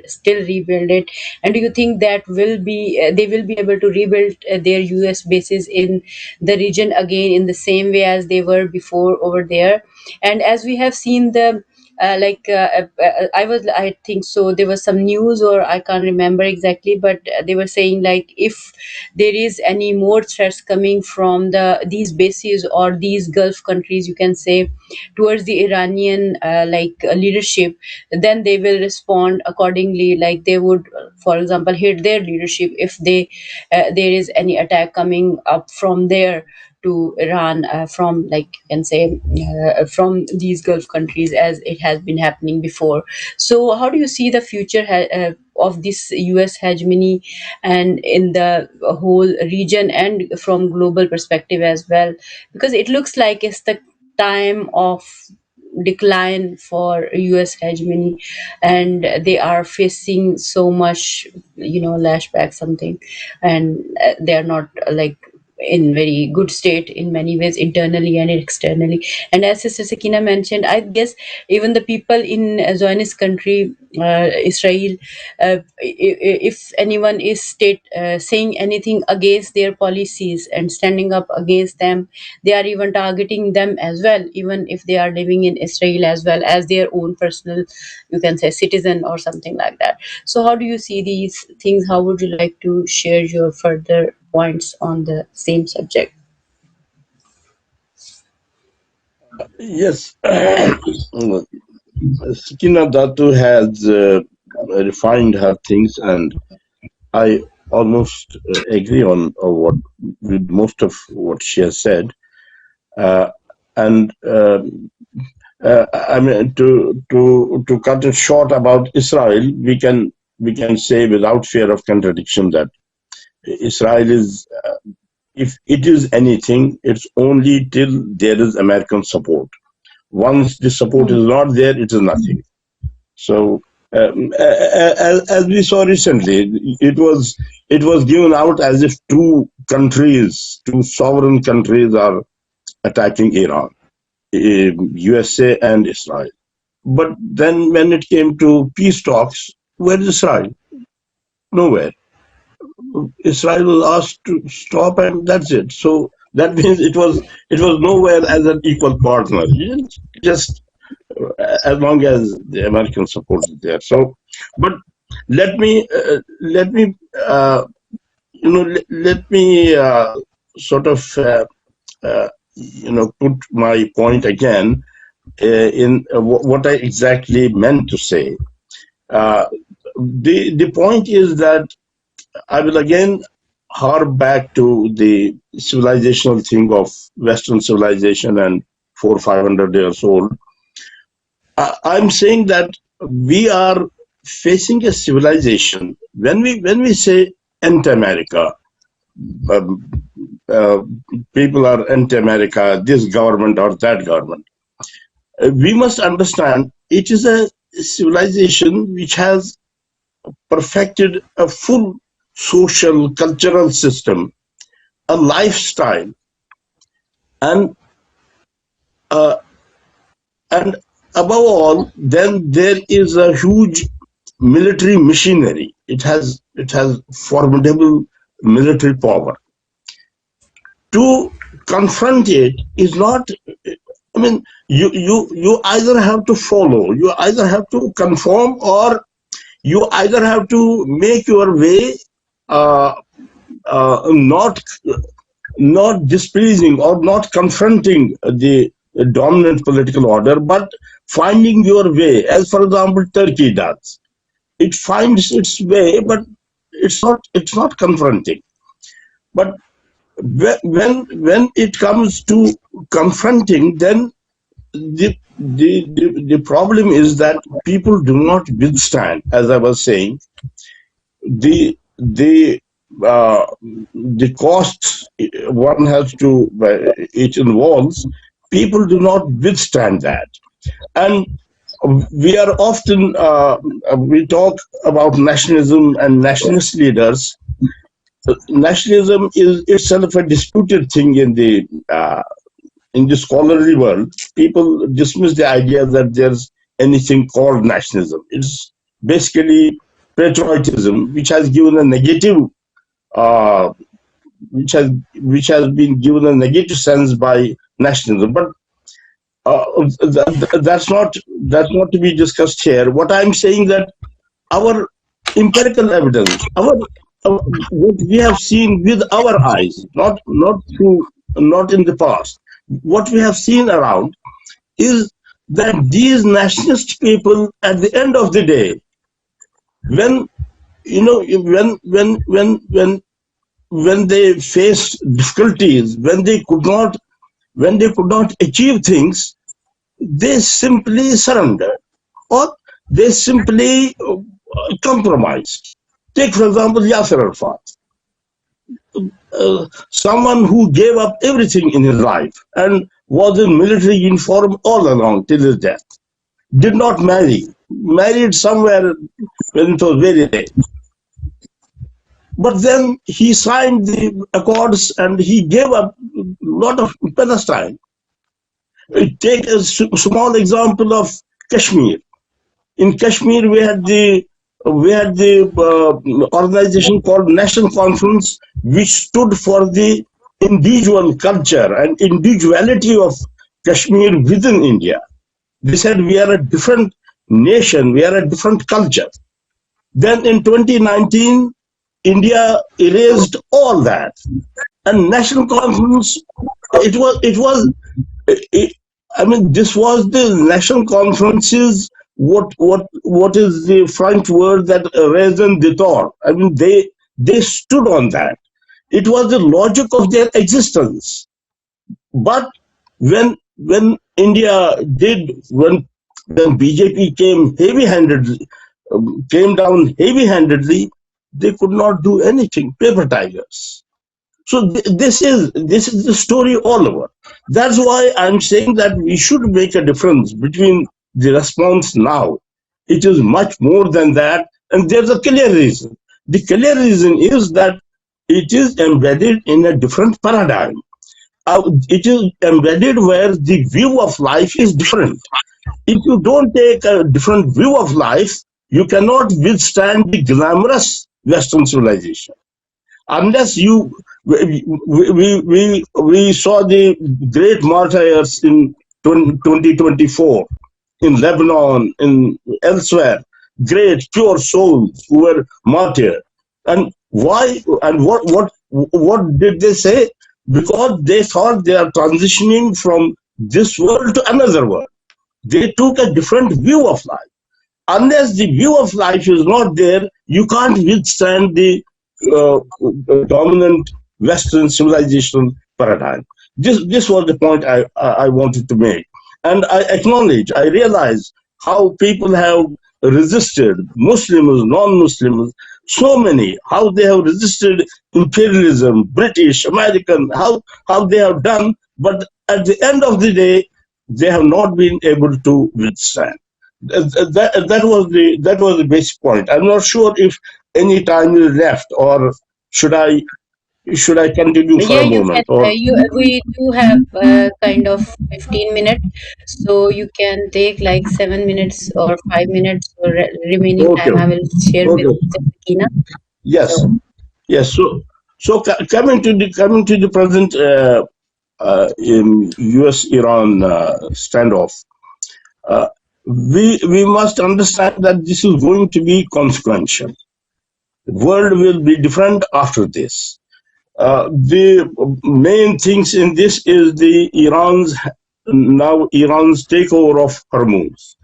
still rebuild it. And do you think that they will be able to rebuild their US bases in the region again in the same way as they were before over there? And as we have seen the I think so there was some news, or I can't remember exactly, but they were saying like if there is any more threats coming from these bases or these Gulf countries, you can say, towards the Iranian leadership, then they will respond accordingly. Like they would, for example, hit their leadership if there is any attack coming up from there to Iran, from, like, you can say, from these Gulf countries, as it has been happening before. So how do you see the future of this US hegemony and in the whole region, and from global perspective as well? Because it looks like it's the time of decline for US hegemony, and they are facing so much, lashback something, and they are not like in very good state in many ways, internally and externally. And as Sister Sakina mentioned, I guess even the people in Zionist country, Israel, if anyone is saying anything against their policies and standing up against them, they are even targeting them as well, even if they are living in Israel as well as their own personal, you can say, citizen or something like that. So how do you see these things? How would you like to share your further points on the same subject? Yes, Sakina Datu has refined her things, and I almost agree on with most of what she has said. And I mean, to cut it short about Israel, we can say without fear of contradiction that Israel is, if it is anything, it's only till there is American support. Once the support is not there, it is nothing. So, as we saw recently, it was given out as if two sovereign countries are attacking Iran, USA and Israel. But then when it came to peace talks, where is Israel? Nowhere. Israel was asked to stop, and that's it. So that means it was nowhere as an equal partner. Just as long as the American support is there. So, but let me sort of put my point again in what I exactly meant to say. The point is that I will again hark back to the civilizational thing of Western civilization and 400-500 years old. I'm saying that we are facing a civilization. When we say anti-America, people are anti-America, this government or that government. We must understand it is a civilization which has perfected a full social, cultural system, a lifestyle, and above all, then there is a huge military machinery. It has formidable military power. To confront it is not, I mean, you either have to follow, you either have to conform, or you either have to make your way not displeasing or not confronting the dominant political order, but finding your way, as for example Turkey does. It finds its way, but it's not confronting. But when it comes to confronting, then the problem is that people do not withstand, as I was saying, the costs one has to it involves. People do not withstand that, and we are often we talk about nationalism and nationalist leaders. Nationalism is itself a disputed thing in the scholarly world. People dismiss the idea that there's anything called nationalism. It's basically patriotism, which has given a negative, which has been given a negative sense by nationalism. But that's not to be discussed here. What I'm saying that our empirical evidence, what we have seen with our eyes, not in the past, what we have seen around is that these nationalist people, at the end of the day, when you know, when they faced difficulties, when they could not achieve things, they simply surrendered or they simply compromised. Take, for example, Yasser Arafat, someone who gave up everything in his life and was in military uniform all along till his death. Did not married somewhere when it was very late. But then he signed the accords and he gave up a lot of Palestine. Take a small example of Kashmir. In Kashmir, we had the organization called National Conference, which stood for the individual culture and individuality of Kashmir within India. They said we are a different nation, we are a different culture. Then in 2019, India erased all that, and National Conference. I mean, this was the National Conference's what is the French word that raison d'être? I mean, they stood on that. It was the logic of their existence. But when India when BJP came down heavy-handedly, they could not do anything. Paper tigers. So this is the story all over. That's why I'm saying that we should make a difference between the response now. It is much more than that, and there's a clear reason. The clear reason is that it is embedded in a different paradigm. It is embedded where the view of life is different. If you don't take a different view of life, you cannot withstand the glamorous Western civilization. Unless we saw the great martyrs in 2024 in Lebanon, in elsewhere, great pure souls who were martyred. And why? And what did they say? Because they thought they are transitioning from this world to another world. They took a different view of life. Unless the view of life is not there, you can't withstand the dominant Western civilization paradigm. This was the point I wanted to make. And I acknowledge, I realize how people have resisted, Muslims, non-Muslims, so many, how they have resisted imperialism, British, American, how they have done, but at the end of the day, they have not been able to withstand. That was the basic point. I'm not sure if any time is left, or should I continue for a moment? We do have kind of 15 minutes, so you can take like 7 minutes or 5 minutes, or remaining time I will share with Sakina. Yes, yes. So coming to the present in U.S.-Iran standoff. We must understand that this is going to be consequential. The world will be different after this. The main things in this is Iran's takeover of Hormuz.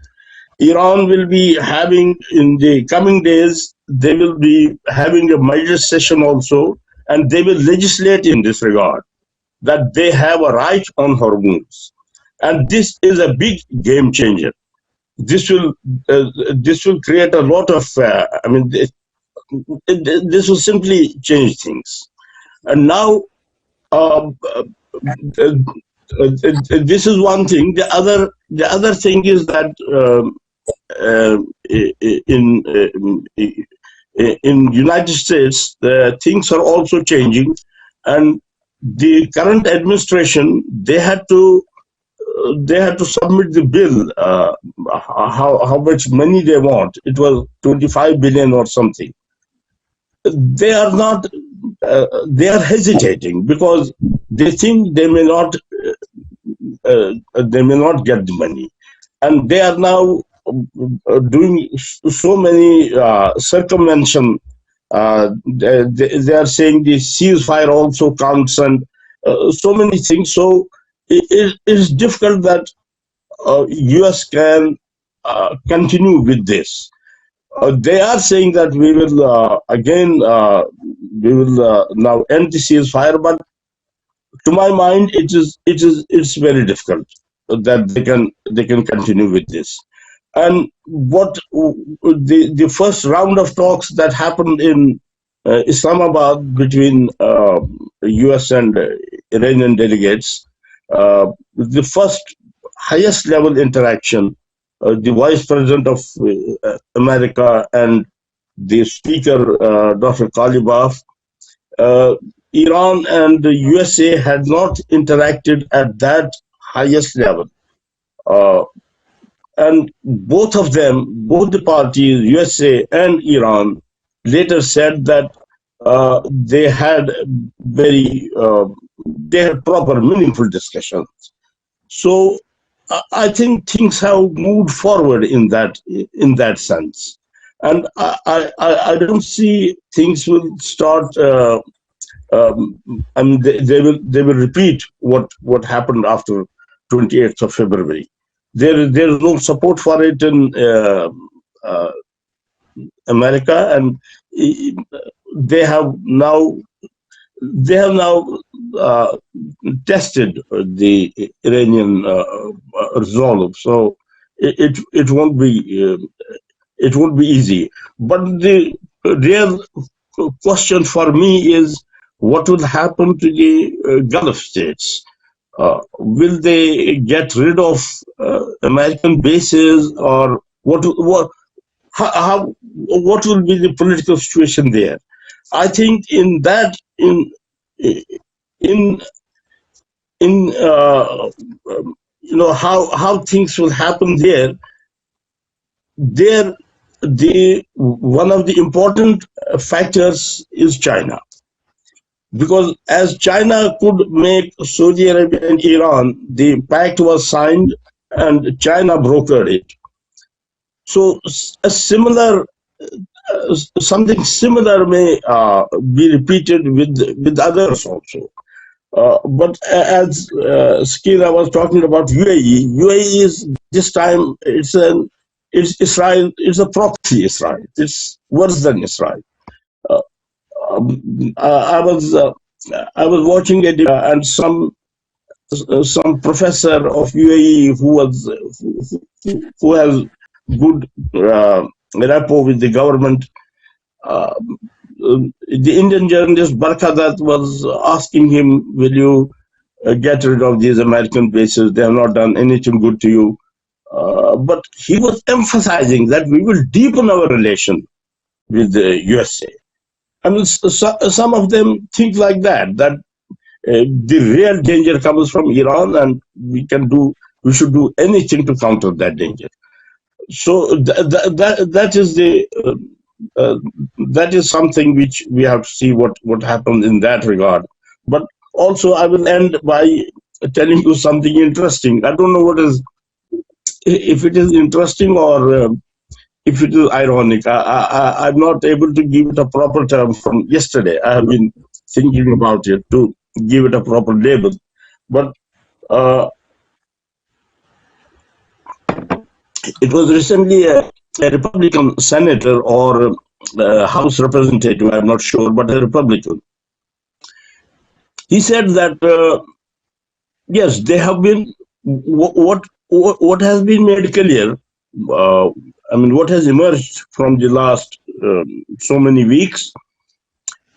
Iran will be having, in the coming days, they will be having a major session also, and they will legislate in this regard, that they have a right on Hormuz. And this is a big game changer. This will create a lot of, this will simply change things. And now, this is one thing. The other thing is that in United States, things are also changing, and the current administration, they had to submit the bill, how much money they want. It was 25 billion or something. They are not. They are hesitating because they think they may not they may not get the money, and they are now doing so many circumvention. They are saying the ceasefire also counts, and so many things. So it is difficult that US can continue with this. They are saying that we will now end the ceasefire, but to my mind, it's very difficult that they can continue with this. And what the first round of talks that happened in Islamabad between US and Iranian delegates, the first highest level interaction, the Vice President of America and the Speaker, Dr. Kalibaf, Iran and the USA had not interacted at that highest level. And both of them, both the parties, USA and Iran, later said that they had proper, meaningful discussions. So I think things have moved forward in that sense, and I don't see things will start. I mean, they will repeat what happened after 28th of February. There is no support for it in America, and they have now tested the Iranian resolve. So it won't be easy. But the real question for me is, what will happen to the Gulf states? Will they get rid of American bases, or what will be the political situation there? I think how things will happen there. One of the important factors is China. Because as China could make Saudi Arabia and Iran, the pact was signed and China brokered it. So something similar may be repeated with others also. But as Skira was talking about UAE is this time it's Israel. It's a proxy Israel. It's worse than Israel. I was watching and some professor of UAE who has good rapport with the government. The Indian journalist Barkadat was asking him, "Will you get rid of these American bases? They have not done anything good to you." But he was emphasizing that we will deepen our relation with the USA. I mean, some of them think like that the real danger comes from Iran, and we should do anything to counter that danger. So that is something which we have to see what happens in that regard. But also, I will end by telling you something interesting. I don't know if it is interesting or if it is ironic. I'm not able to give it a proper term from yesterday. I have been thinking about it to give it a proper label. But it was recently a Republican senator or House representative, I'm not sure, but a Republican. He said that, yes, they have been, what has been made clear, what has emerged from the last so many weeks,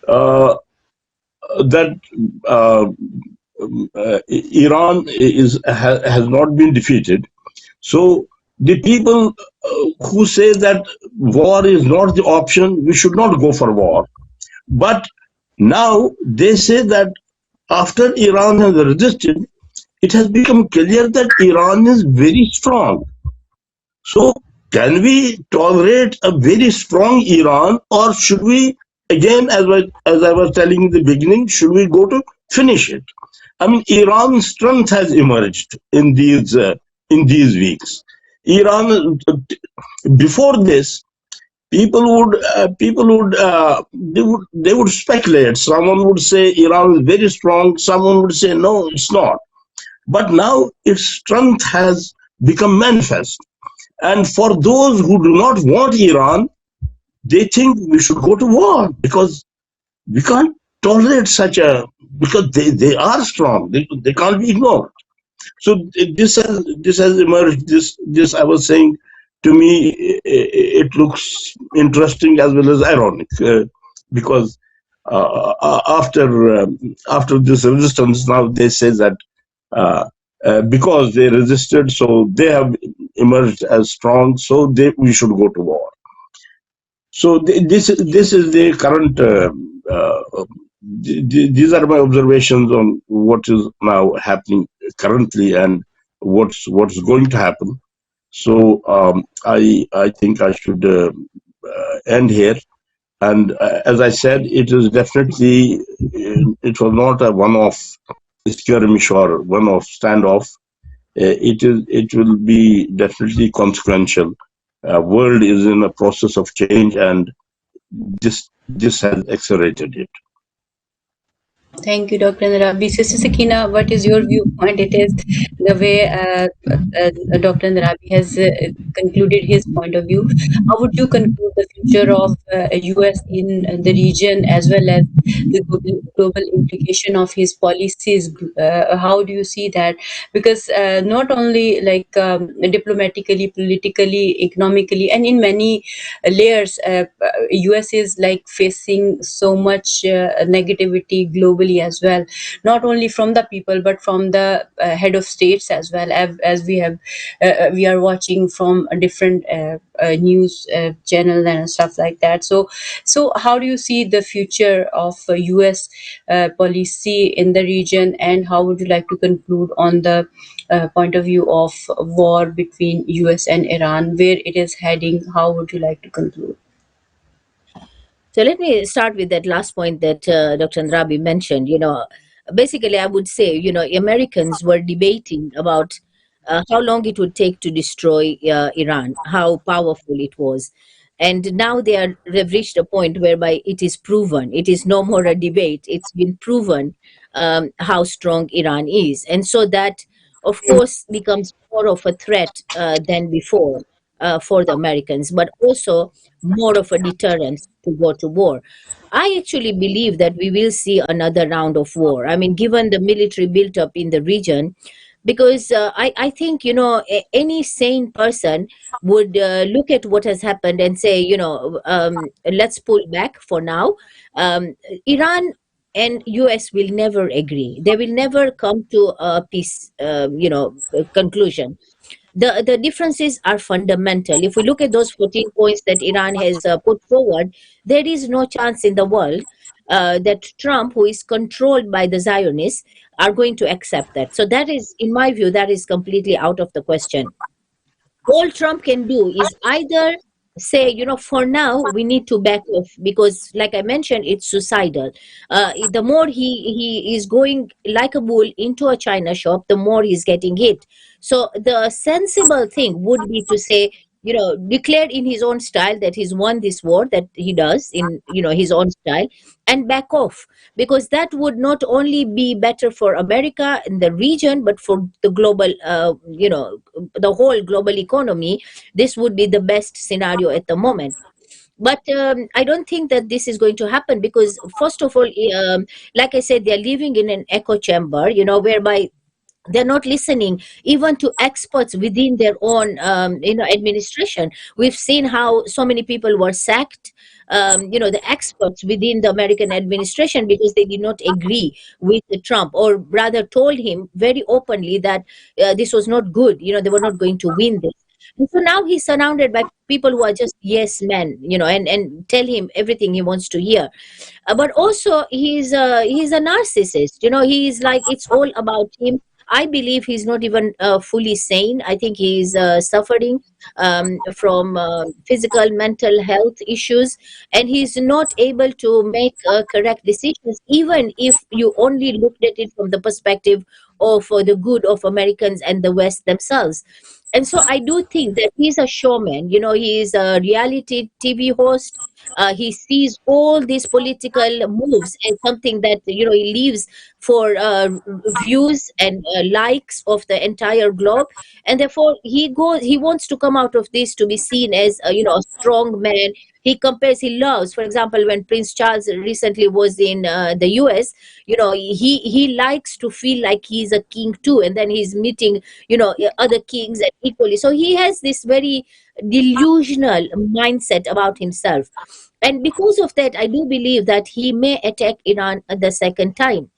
that Iran has not been defeated. So the people who say that war is not the option, we should not go for war. But now they say that after Iran has resisted, it has become clear that Iran is very strong. So can we tolerate a very strong Iran, or should we, again, as I was telling in the beginning, should we go to finish it? I mean, Iran's strength has emerged in these weeks. Iran, before this, they would speculate. Someone would say Iran is very strong. Someone would say no, it's not. But now its strength has become manifest. And for those who do not want Iran, they think we should go to war because we can't tolerate because they are strong. They can't be ignored. So this has emerged. This I was saying, to me, it looks interesting as well as ironic, because after this resistance, now they say that because they resisted, so they have emerged as strong. So we should go to war. So this is the current. These are my observations on what is now happening currently and what's going to happen. So I think I should end here. And as I said, it is definitely, it was not a one-off skirmish or one-off standoff. It will be definitely consequential. World is in a process of change, and this has accelerated it. Thank you, Dr. Narabi. Sister Sakina, what is your viewpoint? It is the way Dr. Narabi has concluded his point of view. How would you conclude the future of US in the region, as well as the global implication of his policies? How do you see that? Because not only like diplomatically, politically, economically, and in many layers, US is like facing so much negativity globally as well, not only from the people but from the head of states as well, as we are watching from a different news channel and stuff like that. So how do you see the future of US policy in the region, and how would you like to conclude on the point of view of war between US and Iran, where it is heading? How would you like to conclude? So let me start with that last point that Dr. Andrabi mentioned. Basically, I would say, Americans were debating about how long it would take to destroy Iran, how powerful it was. And now they've reached a point whereby it is proven. It is no more a debate. It's been proven how strong Iran is. And so that, of course, becomes more of a threat than before for the Americans, but also more of a deterrent to go to war. I actually believe that we will see another round of war. I mean, given the military built up in the region, because I think, any sane person would look at what has happened and say, let's pull back for now. Iran and US will never agree. They will never come to a peace, conclusion. The differences are fundamental. If we look at those 14 points that Iran has put forward, there is no chance in the world that Trump, who is controlled by the Zionists, are going to accept that. So that is, in my view, that is completely out of the question. All Trump can do is either say, for now we need to back off, because like I mentioned, it's suicidal. The more he is going like a bull into a china shop, the more he's getting hit. So the sensible thing would be to say, declare in his own style that he's won this war, that he does in his own style, and back off, because that would not only be better for America and the region, but for the global, the whole global economy. This would be the best scenario at the moment. But I don't think that this is going to happen, because first of all, like I said, they're living in an echo chamber, whereby they're not listening even to experts within their own administration. We've seen how so many people were sacked, the experts within the American administration, because they did not agree with Trump, or rather told him very openly that this was not good, they were not going to win this. And so now he's surrounded by people who are just yes men, and tell him everything he wants to hear. But also he's a narcissist. He's like, it's all about him. I believe he's not even fully sane. I think he's suffering from physical, mental health issues, and he's not able to make correct decisions, even if you only looked at it from the perspective of the good of Americans and the West themselves. And so I do think that he's a showman. He is a reality TV host. He sees all these political moves as something that he leaves for views and likes of the entire globe, and therefore he wants to come out of this to be seen as a strong man. He loves, for example, when Prince Charles recently was in the US, he likes to feel like he's a king too, and then he's meeting other kings and equally. So he has this very delusional mindset about himself, and because of that, I do believe that he may attack Iran the second time,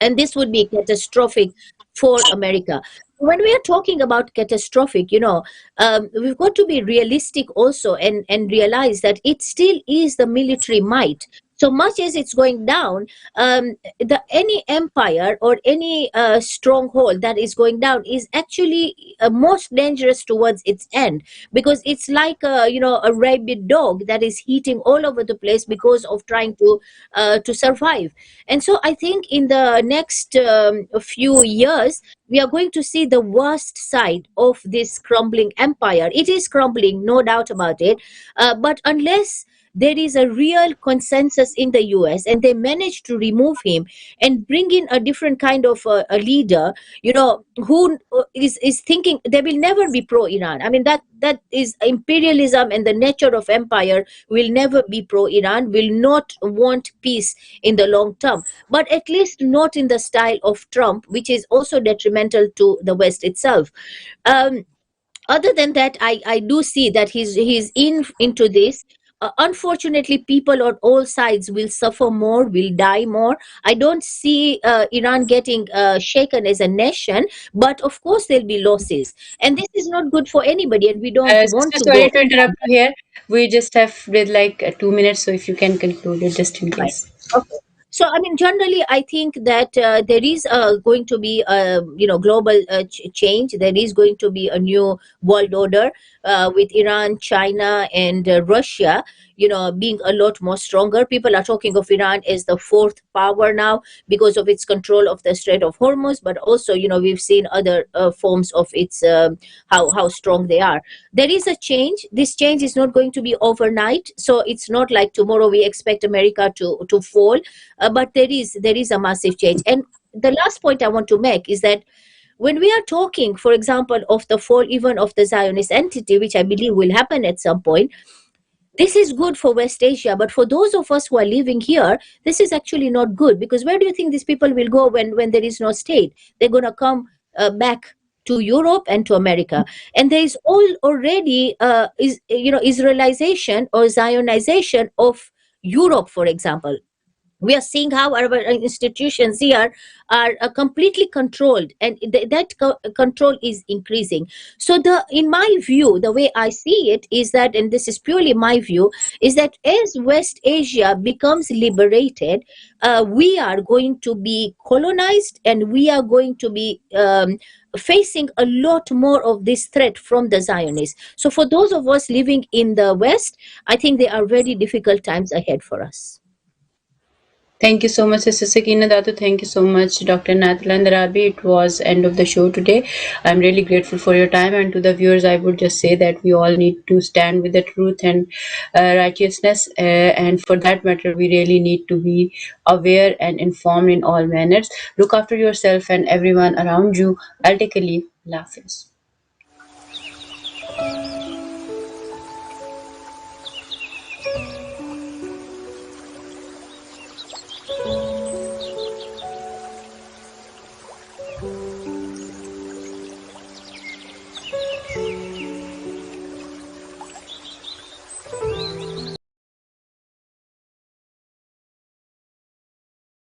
and this would be catastrophic for America. When we are talking about catastrophic, we've got to be realistic also, and realize that it still is the military might. So much as it's going down, any empire or any stronghold that is going down is actually most dangerous towards its end, because it's like a rabid dog that is eating all over the place because of trying to survive. And so I think in the next few years, we are going to see the worst side of this crumbling empire. It is crumbling, no doubt about it. But unless there is a real consensus in the US and they manage to remove him and bring in a different kind of a leader, who is thinking, they will never be pro-Iran. I mean, that is imperialism, and the nature of empire will never be pro-Iran, will not want peace in the long term, but at least not in the style of Trump, which is also detrimental to the West itself. Other than that, I do see that he's into this. Unfortunately, people on all sides will suffer more, will die more. I don't see Iran getting shaken as a nation, but of course there'll be losses, and this is not good for anybody, and we don't want Sister, to go. sorry to interrupt you here. We just have with like 2 minutes, so if you can conclude it just in Right. case. Okay. So, I mean, generally, I think that there is going to be a global change. There is going to be a new world order with Iran, China, and Russia, being a lot more stronger. People are talking of Iran as the fourth power now because of its control of the Strait of Hormuz, but also, we've seen other forms of its how strong they are. There is a change. This change is not going to be overnight, so it's not like tomorrow we expect America to fall, but there is a massive change. And the last point I want to make is that when we are talking, for example, of the fall even of the Zionist entity, which I believe will happen at some point, this is good for West Asia, but for those of us who are living here, this is actually not good, because where do you think these people will go when there is no state? They're going to come back to Europe and to America, and there is already Israelization or Zionization of Europe, for example. We are seeing how our institutions here are completely controlled, and that control is increasing. So in my view, the way I see it is that, and this is purely my view, is that as West Asia becomes liberated, we are going to be colonized, and we are going to be facing a lot more of this threat from the Zionists. So for those of us living in the West, I think there are very difficult times ahead for us. Thank you so much, Sister Sakina Datu. Thank you so much, Dr. Nathalan Darabi. It was end of the show today. I'm really grateful for your time, and to the viewers, I would just say that we all need to stand with the truth and righteousness, and for that matter, we really need to be aware and informed in all manners. Look after yourself and everyone around you. I'll take a leave. Allah Hafiz.